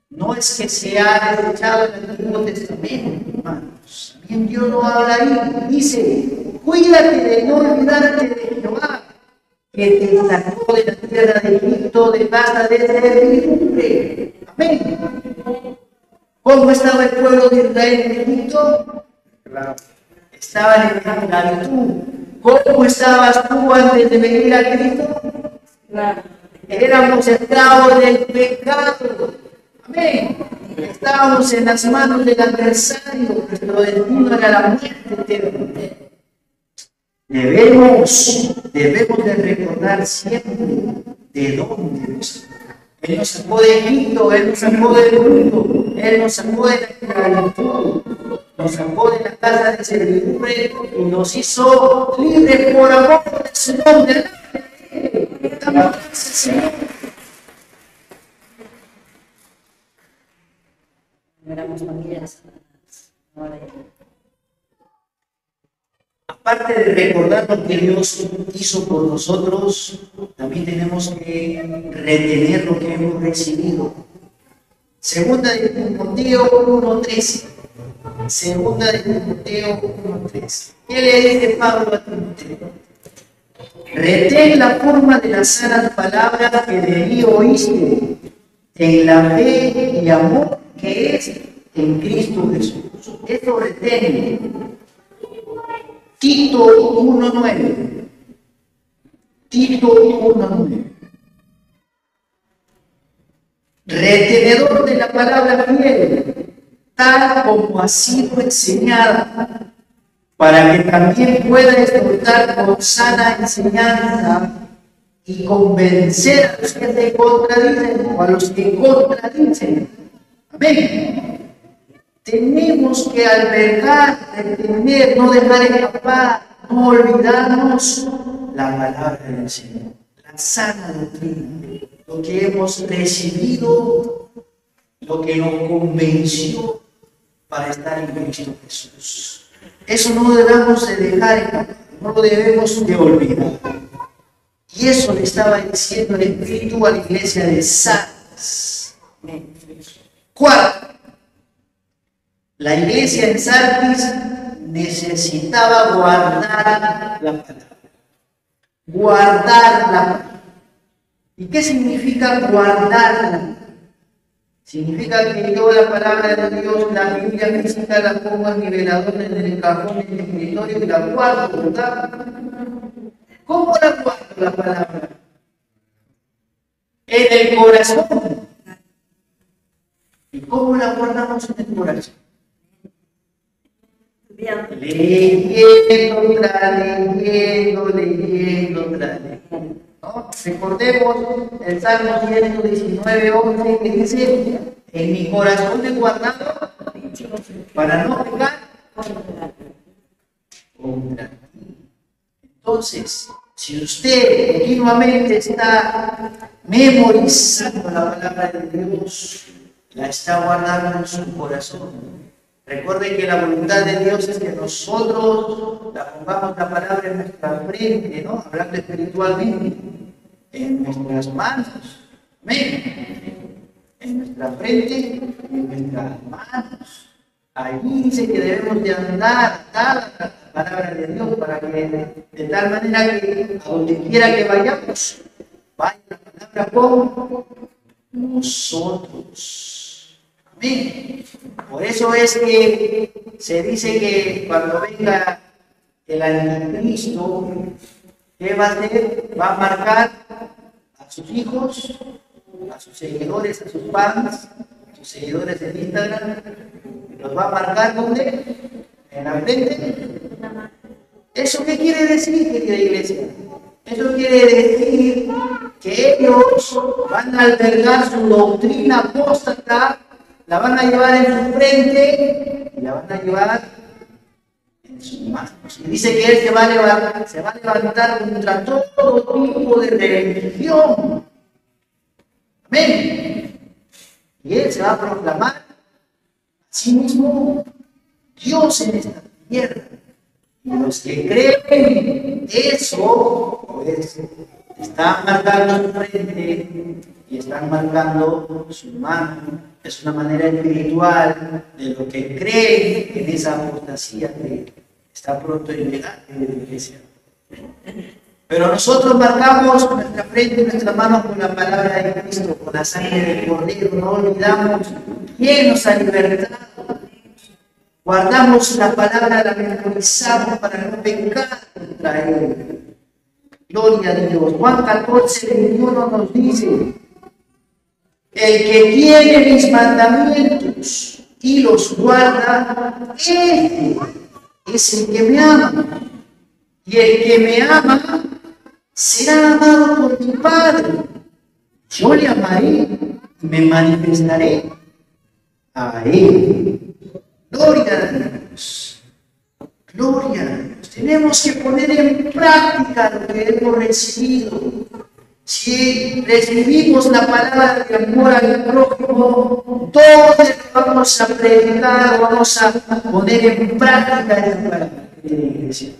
No es que se ha desechado el Antiguo Testamento, hermanos. También Dios lo habla ahí. Dice, cuídate de no olvidarte de Jehová, que te sacó de la tierra de Egipto, de casa de servidumbre. Amén. ¿Cómo estaba el pueblo de Israel en Egipto? Estaba en esclavitud. ¿Cómo estabas tú antes de venir a Cristo? Éramos esclavos del pecado. Amén. Estábamos en las manos del adversario. Nuestro destino era la muerte eterna. Debemos de recordar siempre de dónde nos sacó. Él nos sacó de Egipto, Él nos sacó del mundo, Él nos sacó de la esclavitud, nos sacó de la casa de servidumbre y nos hizo libres por amor de su nombre. Damos gracias, Señor. Aparte de recordar lo que Dios hizo por nosotros, también tenemos que retener lo que hemos recibido. Segunda de Timoteo 1:13. Segunda de Timoteo 1:13. ¿Qué le dice Pablo a Timoteo? Retén la forma de las sanas palabras que de mí oíste, en la fe y amor que es en Cristo Jesús. Eso retén. Tito 1:9. Tito 1:9. Retenedor de la palabra fiel, tal como ha sido enseñada, para que también pueda exhortar con sana enseñanza y convencer a los que te contradicen o a los que contradicen. Amén. Tenemos que albergar, retener, no dejar escapar, no olvidarnos la palabra del Señor, la sana doctrina, lo que hemos recibido, lo que nos convenció para estar en Cristo Jesús. Eso no debemos de dejar escapar, no lo debemos de olvidar. Y eso le estaba diciendo el Espíritu a la iglesia de Sardis. Cuarto, la iglesia en Sardis necesitaba guardar la palabra. Guardar la palabra. ¿Y qué significa guardarla? Significa que yo la palabra de Dios, la Biblia física, la pongo en mi velador, en el cajón, en el escritorio y la guardo, ¿verdad? ¿Cómo la guardo la palabra? En el corazón. ¿Y cómo la guardamos en el corazón? Leyendo. ¿No? Recordemos el Salmo 119:11 que dice: en mi corazón he guardado para no pecar contra ti. Entonces, si usted continuamente está memorizando la palabra de Dios, la está guardando en su corazón. Recuerde que la voluntad de Dios es que nosotros la pongamos la palabra en nuestra frente, ¿no? Hablando espiritualmente, en nuestras manos. Amén. En nuestra frente y en nuestras manos. Allí dice que debemos de andar dada la palabra de Dios para que de tal manera que a donde quiera que vayamos, vaya la palabra con nosotros. Amén. Por eso es que se dice que cuando venga el anticristo, ¿qué va a hacer? Va a marcar a sus hijos, a sus seguidores, a sus fans, a sus seguidores en Instagram. ¿Los va a marcar dónde? En la frente. ¿Eso qué quiere decir, querida iglesia? Eso quiere decir que ellos van a albergar su doctrina apóstata, la van a llevar en su frente y la van a llevar en sus manos. Y dice que él se va a levantar contra todo tipo de religión. Amén. Y él se va a proclamar a sí mismo Dios en esta tierra. Y los que creen eso, pues, están marcando su frente y están marcando su mano. Es una manera espiritual de lo que creen en esa apostasía que está pronto en llegar en la iglesia. Pero nosotros marcamos nuestra frente y nuestra mano con la palabra de Cristo, con la sangre del Cordero. No olvidamos quién nos ha libertado. Guardamos la palabra, la memorizamos para no pecar contra él. Gloria a Dios. Juan 14, 21 nos dice: el que tiene mis mandamientos y los guarda, ese es el que me ama. Y el que me ama será amado por mi Padre. Yo le amaré y me manifestaré a él. Gloria a Dios. Gloria a Dios. Tenemos que poner en práctica lo que hemos recibido. Si recibimos la palabra de amor al prójimo, ¿dónde vamos a predicar, vamos a poner en práctica esa palabra de la iglesia?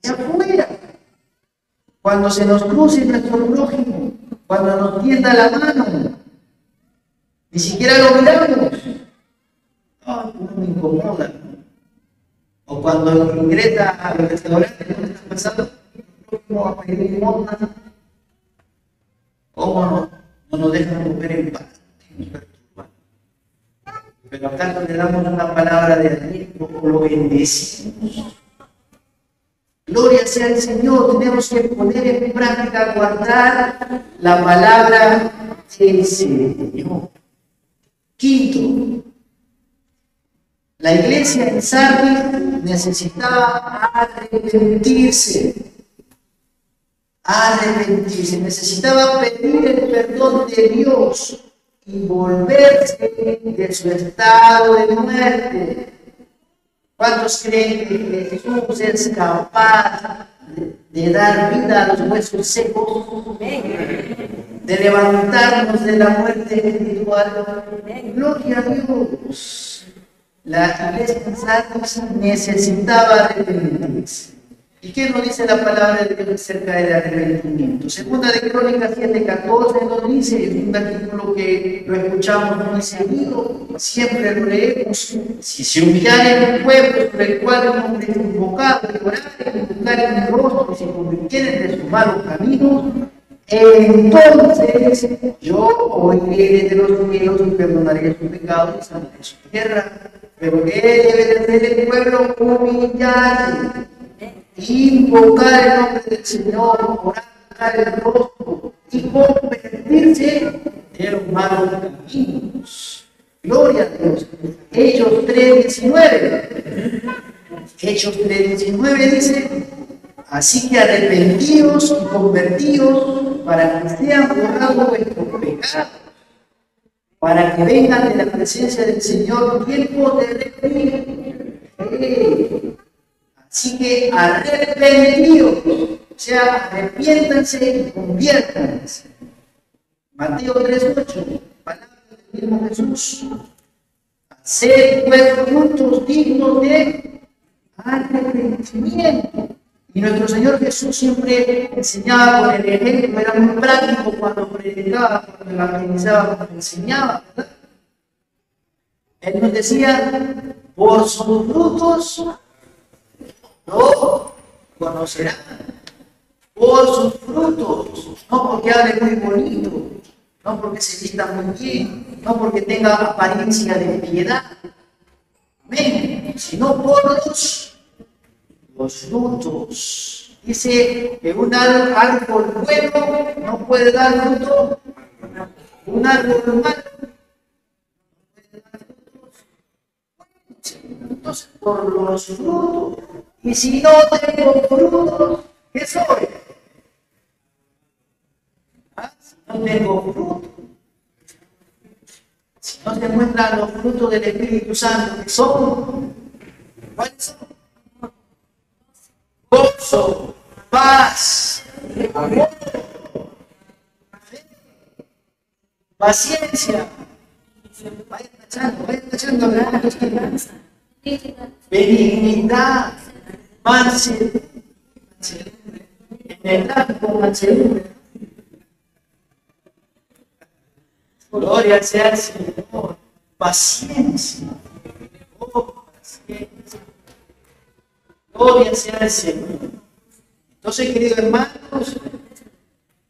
Allá afuera. Cuando se nos cruce nuestro prójimo, cuando nos tienda la mano, ni siquiera lo miramos. No me incomoda. O cuando ingresa al restaurante, ¿no está pasando? ¿Cómo a pedir limosna? ¿Cómo no nos dejan comer en paz? Pero acá le damos una palabra de aliento, lo bendecimos. Gloria sea al Señor. Tenemos que poner en práctica, guardar la palabra del Señor. Quinto, la iglesia en Sardis necesitaba arrepentirse, necesitaba pedir el perdón de Dios y volverse de su estado de muerte. ¿Cuántos creen que Jesús es capaz de dar vida a los huesos secos? De levantarnos de la muerte espiritual. Gloria a Dios. La iglesia en Sardis necesitaba arrepentirse. ¿Y qué nos dice la palabra de Dios acerca del arrepentimiento? Segunda de Crónicas 7:14 nos dice, es un versículo que lo escuchamos muy seguido, siempre lo leemos: si se humillare el pueblo por el cual hemos invocado y orare, invocar en mi rostro, y se convirtieren de sus malos caminos, entonces yo oiré desde los cielos y perdonaré sus pecados y sanaré su tierra. Pero ¿qué debe de hacer el pueblo? Humillarse, invocar el nombre del Señor, orar el rostro y convertirse de los malos caminos. Gloria a Dios. Hechos 3:19. Hechos 3:19 dice: así que arrepentidos y convertidos para que sean borrados vuestros pecados, para que vengan de la presencia del Señor tiempos de refrigerio. Así que arrepentidos, o sea, arrepiéntanse y conviértanse. Mateo 3:8, palabra del mismo Jesús: haced pues frutos dignos de arrepentimiento. Y nuestro Señor Jesús siempre enseñaba con el ejemplo, era muy práctico cuando predicaba, cuando evangelizaba, cuando enseñaba, ¿verdad? Él nos decía: por sus frutos lo conocerán. Por sus frutos, no porque hable muy bonito, no porque se vista muy bien, no porque tenga apariencia de piedad, amén, sino por los frutos. Dice que un árbol bueno no puede dar fruto, un árbol malo no puede dar frutos. Entonces, por los frutos. Y si no tengo frutos, ¿qué soy? Si no tengo frutos, si no se muestran los frutos del Espíritu Santo, ¿qué son? ¿Cuáles son? Gozo, paz, amor, fe, paciencia. Vayan tachando, benignidad, mansedumbre, en el acto mansedumbre. Gloria sea al Señor. Paciencia. Oh, paciencia. Gloria sea al Señor. Entonces, queridos hermanos,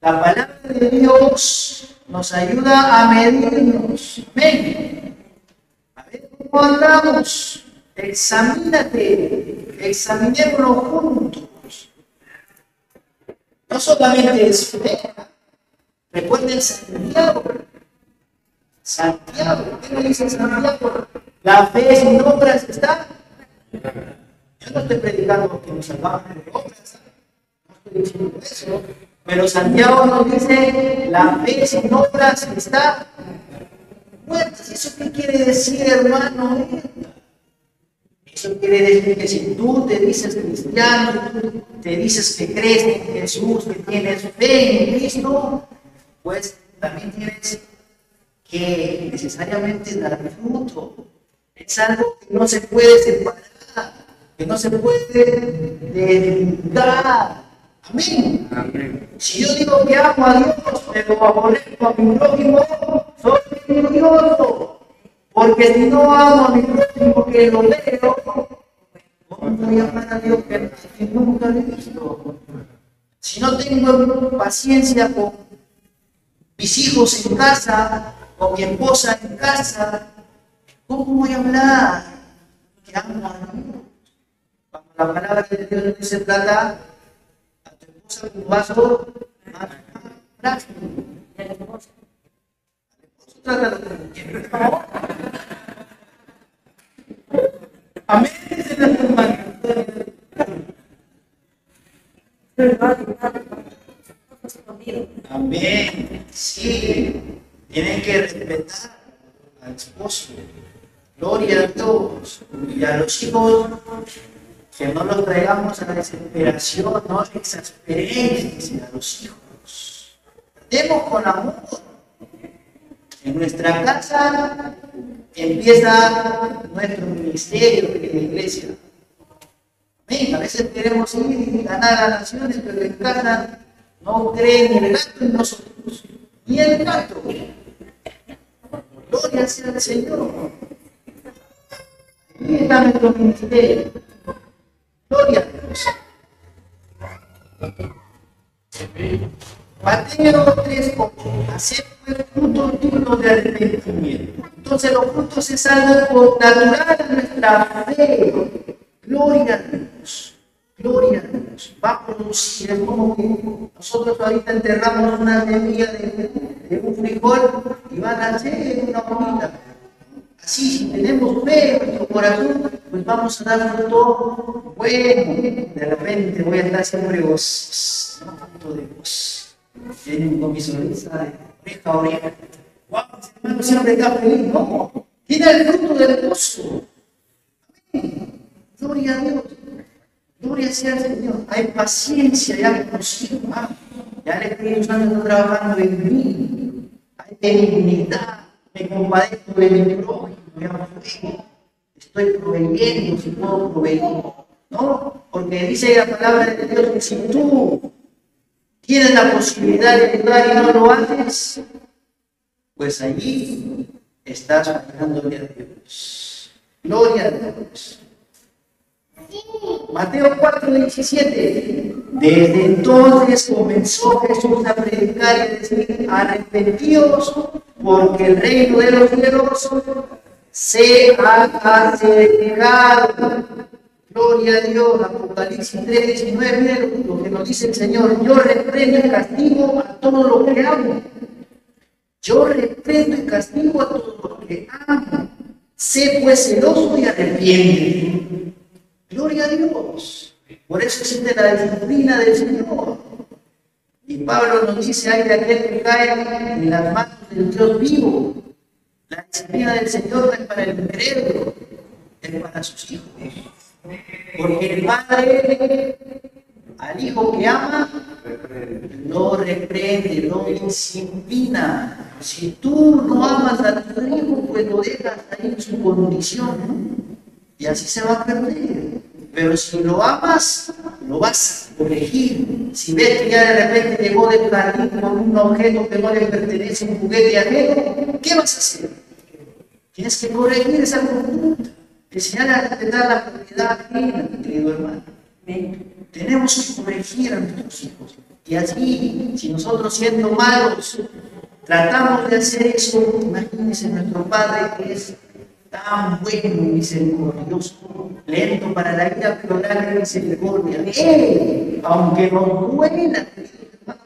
la palabra de Dios nos ayuda a medirnos. Amén. A ver cómo andamos. Examínate. Examinémonos juntos. No solamente es fe. Recuerden Santiago. Santiago, ¿qué me dice Santiago? La fe sin obras está. Yo no estoy predicando que nos salvamos de obras, no estoy diciendo eso, pero Santiago nos dice: la fe sin obras está muerta. ¿Y eso qué quiere decir, hermano? Eso quiere decir que si tú te dices cristiano, te dices que crees en Jesús, que tienes fe en Cristo, pues también tienes que necesariamente dar fruto. Es algo que no se puede separar, que no se puede desligar. Amén. Amén. Si yo digo que amo a Dios, pero aborrezco a mi prójimo, soy mentiroso. Porque si no amo a mi prójimo que lo veo, ¿cómo voy a amar a Dios que nunca lo he visto? Si no tengo paciencia con mis hijos en casa, con mi esposa en casa, ¿cómo voy a hablar que amo a Dios? Cuando la palabra de Dios no se trata a tu esposa con un vaso más plástico. Al esposo trátalo como quieras. Amén, hermano. Amén. Sí. Tienen que respetar al esposo. Gloria a Dios. Y a los hijos, que no los traigamos a la desesperación, no exasperemos a los hijos. Tratemos con amor. En nuestra casa empieza nuestro ministerio en la iglesia. Amén. A veces queremos ir y ganar a las naciones, pero en casa no creen ni el gato en nosotros, ni el gato. Gloria sea al Señor. Ahí está nuestro ministerio. Gloria a Dios. Mateo 3:8. Hacer pues frutos dignos de arrepentimiento. Entonces los frutos es algo natural de nuestra fe. Gloria a Dios. Gloria a Dios. Va a producir. Es como que nosotros ahorita enterramos una semilla de un frijol y van a hacer una bonita. Así, si tenemos fe en nuestro corazón, pues vamos a dar fruto bueno. De repente voy a estar siempre gozoso, no tanto de gozo. Tienen con mi sonrisa de oreja a oreja. ¡Wow! Hermano, siempre está feliz. No, tiene el fruto del gozo. Amén. Gloria a Dios. Gloria sea al Señor. Hay paciencia ya consigo. Ya el Espíritu Santo está trabajando en mí. Hay benignidad. Me compadezco de mi prójimo. Estoy proveyendo si puedo proveer. ¿No? Porque dice la palabra de Dios que si tú tienes la posibilidad de ayudar y no lo haces, pues allí estás fallándole a Dios. Gloria a Dios. Mateo 4:17. Desde entonces comenzó Jesús a predicar y a decir: arrepentíos, porque el reino de los cielos se ha acercado. Gloria a Dios, Apocalipsis 3:19, miren lo que nos dice el Señor: yo reprendo y castigo a todo lo que amo. Yo reprendo y castigo a todo lo que amo. Sé pues celoso y arrepiéntete. Gloria a Dios. Por eso existe la disciplina del Señor. Y Pablo nos dice: ay de aquel que cae en las manos del Dios vivo. La disciplina del Señor no es para el incrédulo, es para sus hijos. Porque el Padre al hijo que ama lo reprende, lo disciplina. Si tú no amas a tu hijo, pues lo dejas ahí en su condición, ¿no? Y así se va a perder. Pero si lo amas, lo vas a corregir. Si ves que ya de repente llegó del jardín con un objeto que no le pertenece, un juguete ajeno, ¿qué vas a hacer? Tienes que corregir esa conducta. Enseñar a respetar la propiedad ajena, querido hermano. Tenemos que corregir a nuestros hijos. Y así, si nosotros siendo malos, tratamos de hacer eso, imagínense nuestro Padre que es tan bueno y misericordioso, lento para la ira, pero grande en misericordia. Él, aunque nos duela,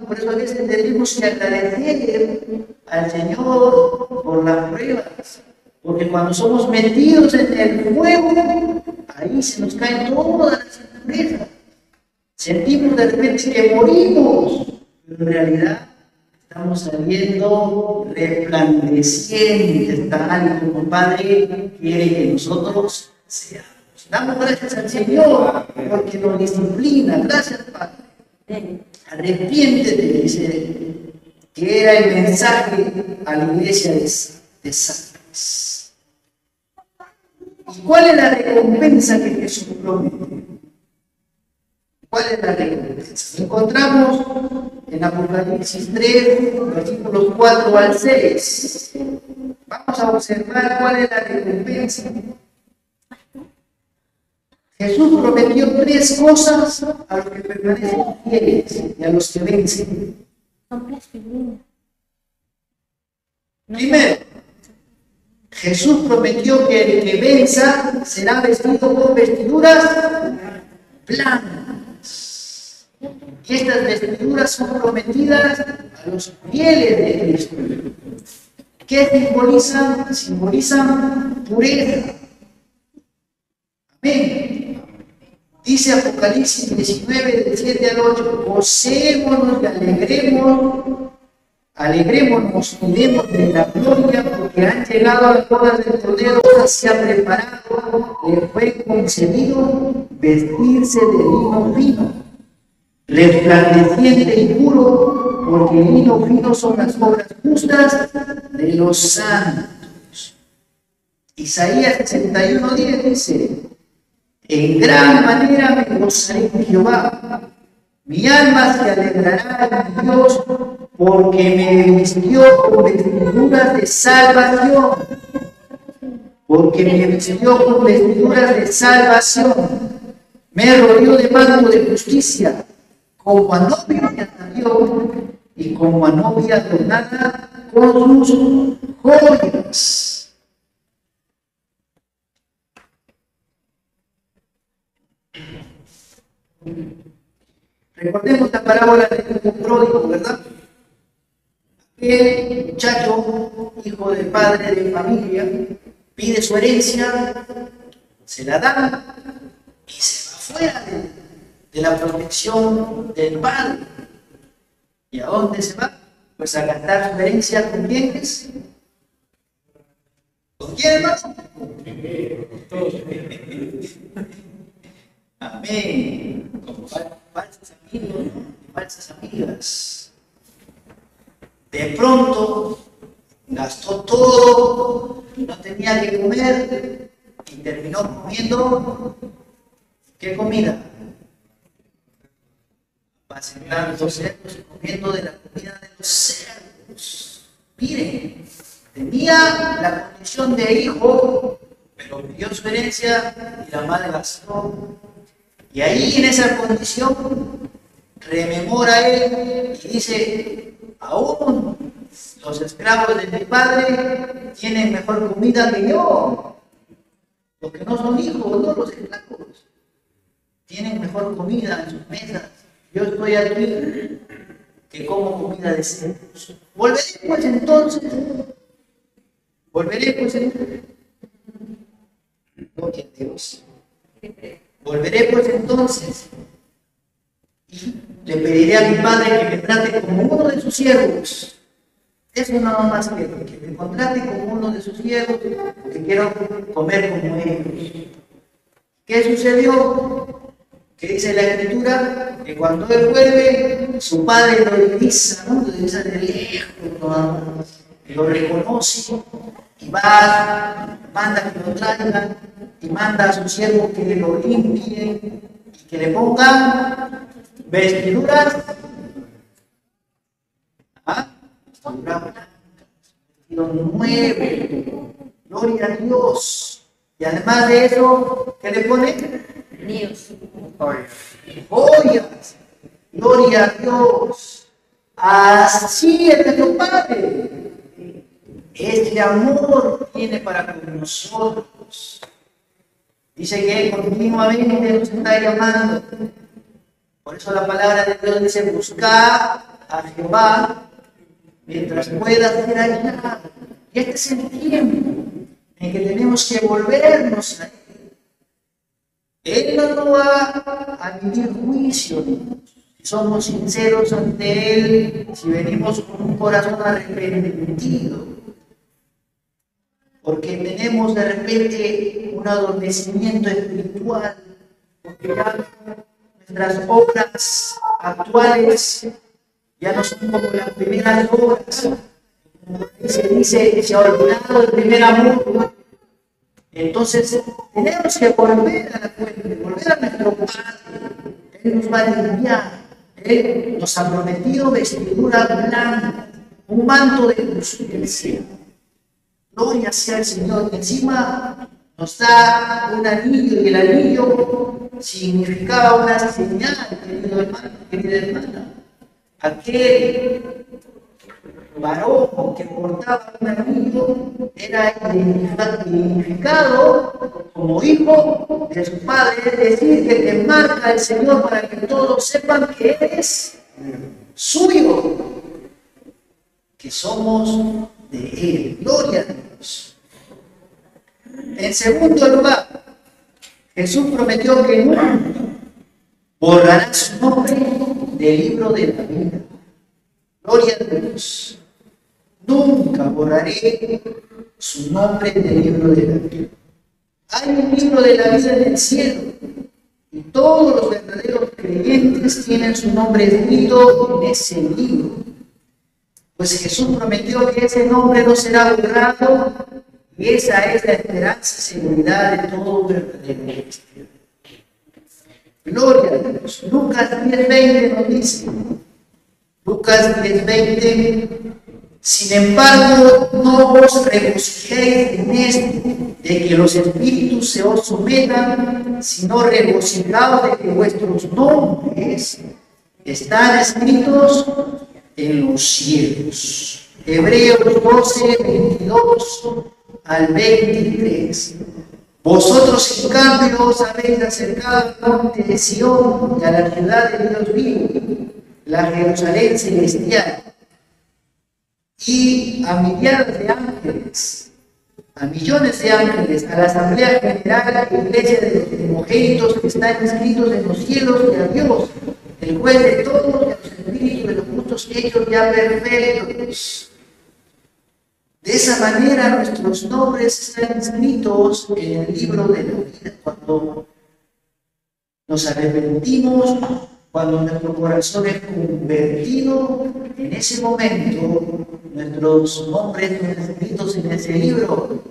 por eso a veces tenemos que agradecer al Señor por las pruebas. Porque cuando somos metidos en el fuego, ahí se nos caen todas las impurezas. Sentimos de repente que morimos, pero en realidad estamos saliendo resplandecientes, tal como Padre quiere que nosotros seamos. Damos gracias al Señor porque nos disciplina. Gracias, Padre. Arrepiéntete, dice, que era el mensaje a la iglesia de Sardes. ¿Y cuál es la recompensa que Jesús promete? ¿Cuál es la recompensa? Encontramos en Apocalipsis 3, versículos 4 al 6. Vamos a observar cuál es la recompensa. Jesús prometió 3 cosas a los que permanecen fieles y a los que vencen. Primero, Jesús prometió que el que venza será vestido con vestiduras blancas. Y estas vestiduras son prometidas a los fieles de Cristo. ¿Qué simbolizan? Simbolizan pureza. Amén. Dice Apocalipsis 19, del 7 al 8, gocémonos y alegrémonos y demos de la gloria, porque han llegado a las bodas del Cordero, se ha preparado, le fue concedido vestirse de lino fino, resplandeciente y puro, porque el lino fino son las obras justas de los santos. Isaías 61:10 dice: en gran manera me gozaré en Jehová, mi alma se alegrará en Dios, porque me vistió con vestiduras de salvación. Porque me vistió con vestiduras de salvación. Me rodeó de manto de justicia, como a novia me atavió, y como a novia adornada con sus joyas. Recordemos la parábola del hijo pródigo, ¿verdad? El muchacho, hijo de padre de familia, pide su herencia, se la dan y se va fuera de la protección del padre. ¿Y a dónde se va? Pues a gastar su herencia con quiénes. ¿Con quién más? Amén. Con falsos amigos y falsas amigas. De pronto gastó todo, no tenía que comer y terminó comiendo. ¿Qué comida? Apacentando cerdos y comiendo de la comida de los cerdos. Miren, tenía la condición de hijo, pero pidió su herencia y la madre gastó. Y ahí en esa condición rememora él y dice: aún Los esclavos de mi padre tienen mejor comida que yo. Los que no son hijos, no los esclavos, tienen mejor comida en sus mesas. Yo estoy aquí que como comida de cerdos. Volveré pues entonces. Gloria a Dios. Volveré pues entonces y le pediré a mi padre que me trate como uno de sus siervos. Eso nada más que me contrate como uno de sus siervos, porque quiero comer como ellos. ¿Qué sucedió? Que dice la Escritura que cuando él vuelve, su padre lo divisa, ¿no? Lo divisa de lejos, lo reconoce y va, manda que lo traigan y manda a su siervo que lo limpie y que le pongan vestiduras. Vestido nuevo, gloria a Dios. Y además de eso, ¿qué le pone? Joyas, gloria a Dios. Así es nuestro Padre. Este amor tiene para con nosotros. Dice que Él continuamente nos está llamando. Por eso la palabra de Dios dice: buscad a Jehová mientras pueda ser hallado. Y este es el tiempo en que tenemos que volvernos a Él. Él no nos va a vivir juicio. Si somos sinceros ante Él, si venimos con un corazón arrepentido, porque tenemos de repente un adormecimiento espiritual, porque ya nuestras obras actuales ya no son como las primeras obras. Como se dice, se ha olvidado el primer amor. Entonces tenemos que volver a la fuente, volver a nuestro Padre. Él nos va a limpiar. Él nos ha prometido vestidura blanca, un manto de justicia. Gloria sea el Señor. Encima nos da un anillo, y el anillo significaba una señal, querido hermano, querida hermana. Aquel varón que portaba un anillo era identificado como hijo de su padre, es decir, que te marca el Señor para que todos sepan que eres suyo, que somos de Él. Gloria a Dios. En segundo lugar, Jesús prometió que nunca borrará su nombre del libro de la vida. Gloria a Dios. Nunca borraré su nombre del libro de la vida. Hay un libro de la vida en el cielo y todos los verdaderos creyentes tienen su nombre escrito en ese libro. Pues Jesús prometió que ese nombre no será borrado y esa es la esperanza y seguridad de todo verdadero cristiano. Gloria a Dios. Lucas 10:20 nos dice, Lucas 10:20, sin embargo, no os regocijéis en esto, de que los espíritus se os sometan, sino regocijaos de que vuestros nombres están escritos en los cielos. Hebreos 12:22 al 23. Vosotros, en cambio, os habéis acercado al monte de Sión y a la ciudad de Dios vivo, la Jerusalén celestial, y a millares de ángeles, a millones de ángeles, a la Asamblea General, a la Iglesia de los primogénitos que están inscritos en los cielos, y a Dios, el juez de todos, y a los espíritus de los justos hechos ya perfectos. De esa manera nuestros nombres están inscritos en el libro de la vida. Cuando nos arrepentimos, cuando nuestro corazón es convertido, en ese momento nuestros nombres están escritos en ese libro.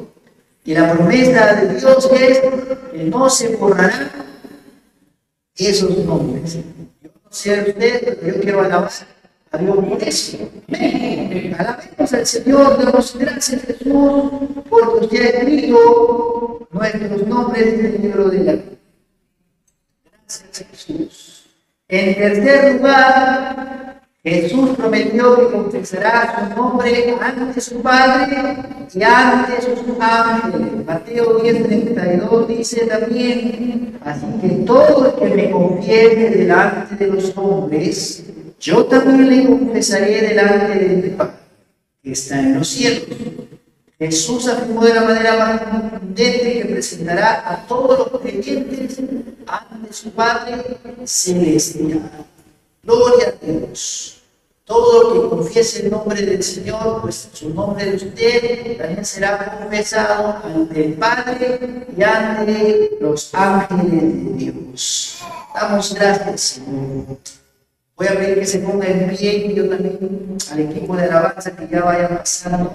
Y la promesa de Dios es que no se borrarán esos nombres. Yo no sé usted, pero yo quiero alabar a Dios por eso. Amén. Alabemos al Señor, damos gracias a Jesús, porque usted ha escrito nuestros nombres en el libro de la vida. Gracias a Jesús. En tercer lugar, Jesús prometió que confesará su nombre ante su Padre y ante sus ángeles. Mateo 10:32 dice también: así que todo el que me confiese delante de los hombres, yo también le confesaré delante de mi Padre, que está en los cielos. Jesús afirmó de la manera más contundente que presentará a todos los creyentes ante su Padre celestial. Gloria a Dios. Todo el que confiese el nombre del Señor, pues su nombre de usted también será confesado ante el Padre y ante los ángeles de Dios. Damos gracias, Señor. Voy a pedir que se ponga en pie y yo también al equipo de alabanza que ya vaya pasando.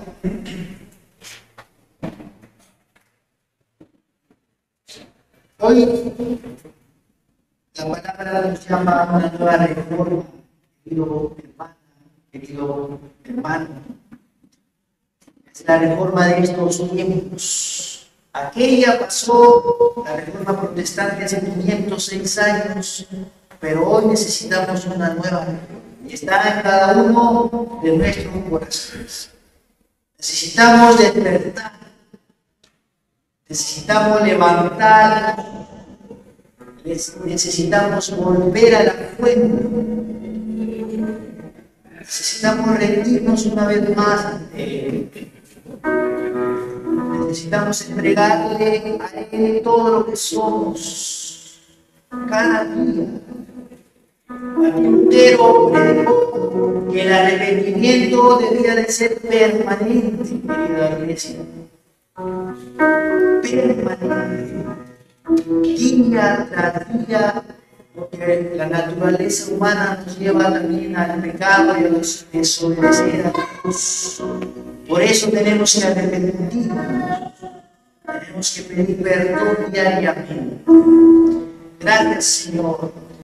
Hoy la palabra nos llama a una nueva reforma, querido hermano. Es la reforma de estos tiempos. Aquella pasó, la reforma protestante, hace 506 años, pero hoy necesitamos una nueva reforma. Y está en cada uno de nuestros corazones. Necesitamos despertar. Necesitamos levantar, necesitamos volver a la fuente, necesitamos rendirnos una vez más ante Él. Necesitamos entregarle a Él todo lo que somos, cada día. Lutero predicó que el arrepentimiento debía de ser permanente, querida iglesia. Permanente, día tras día, porque la naturaleza humana nos lleva también al pecado y a desobedecer a Dios. Por eso tenemos que arrepentirnos, tenemos que pedir perdón diariamente. Gracias, Señor,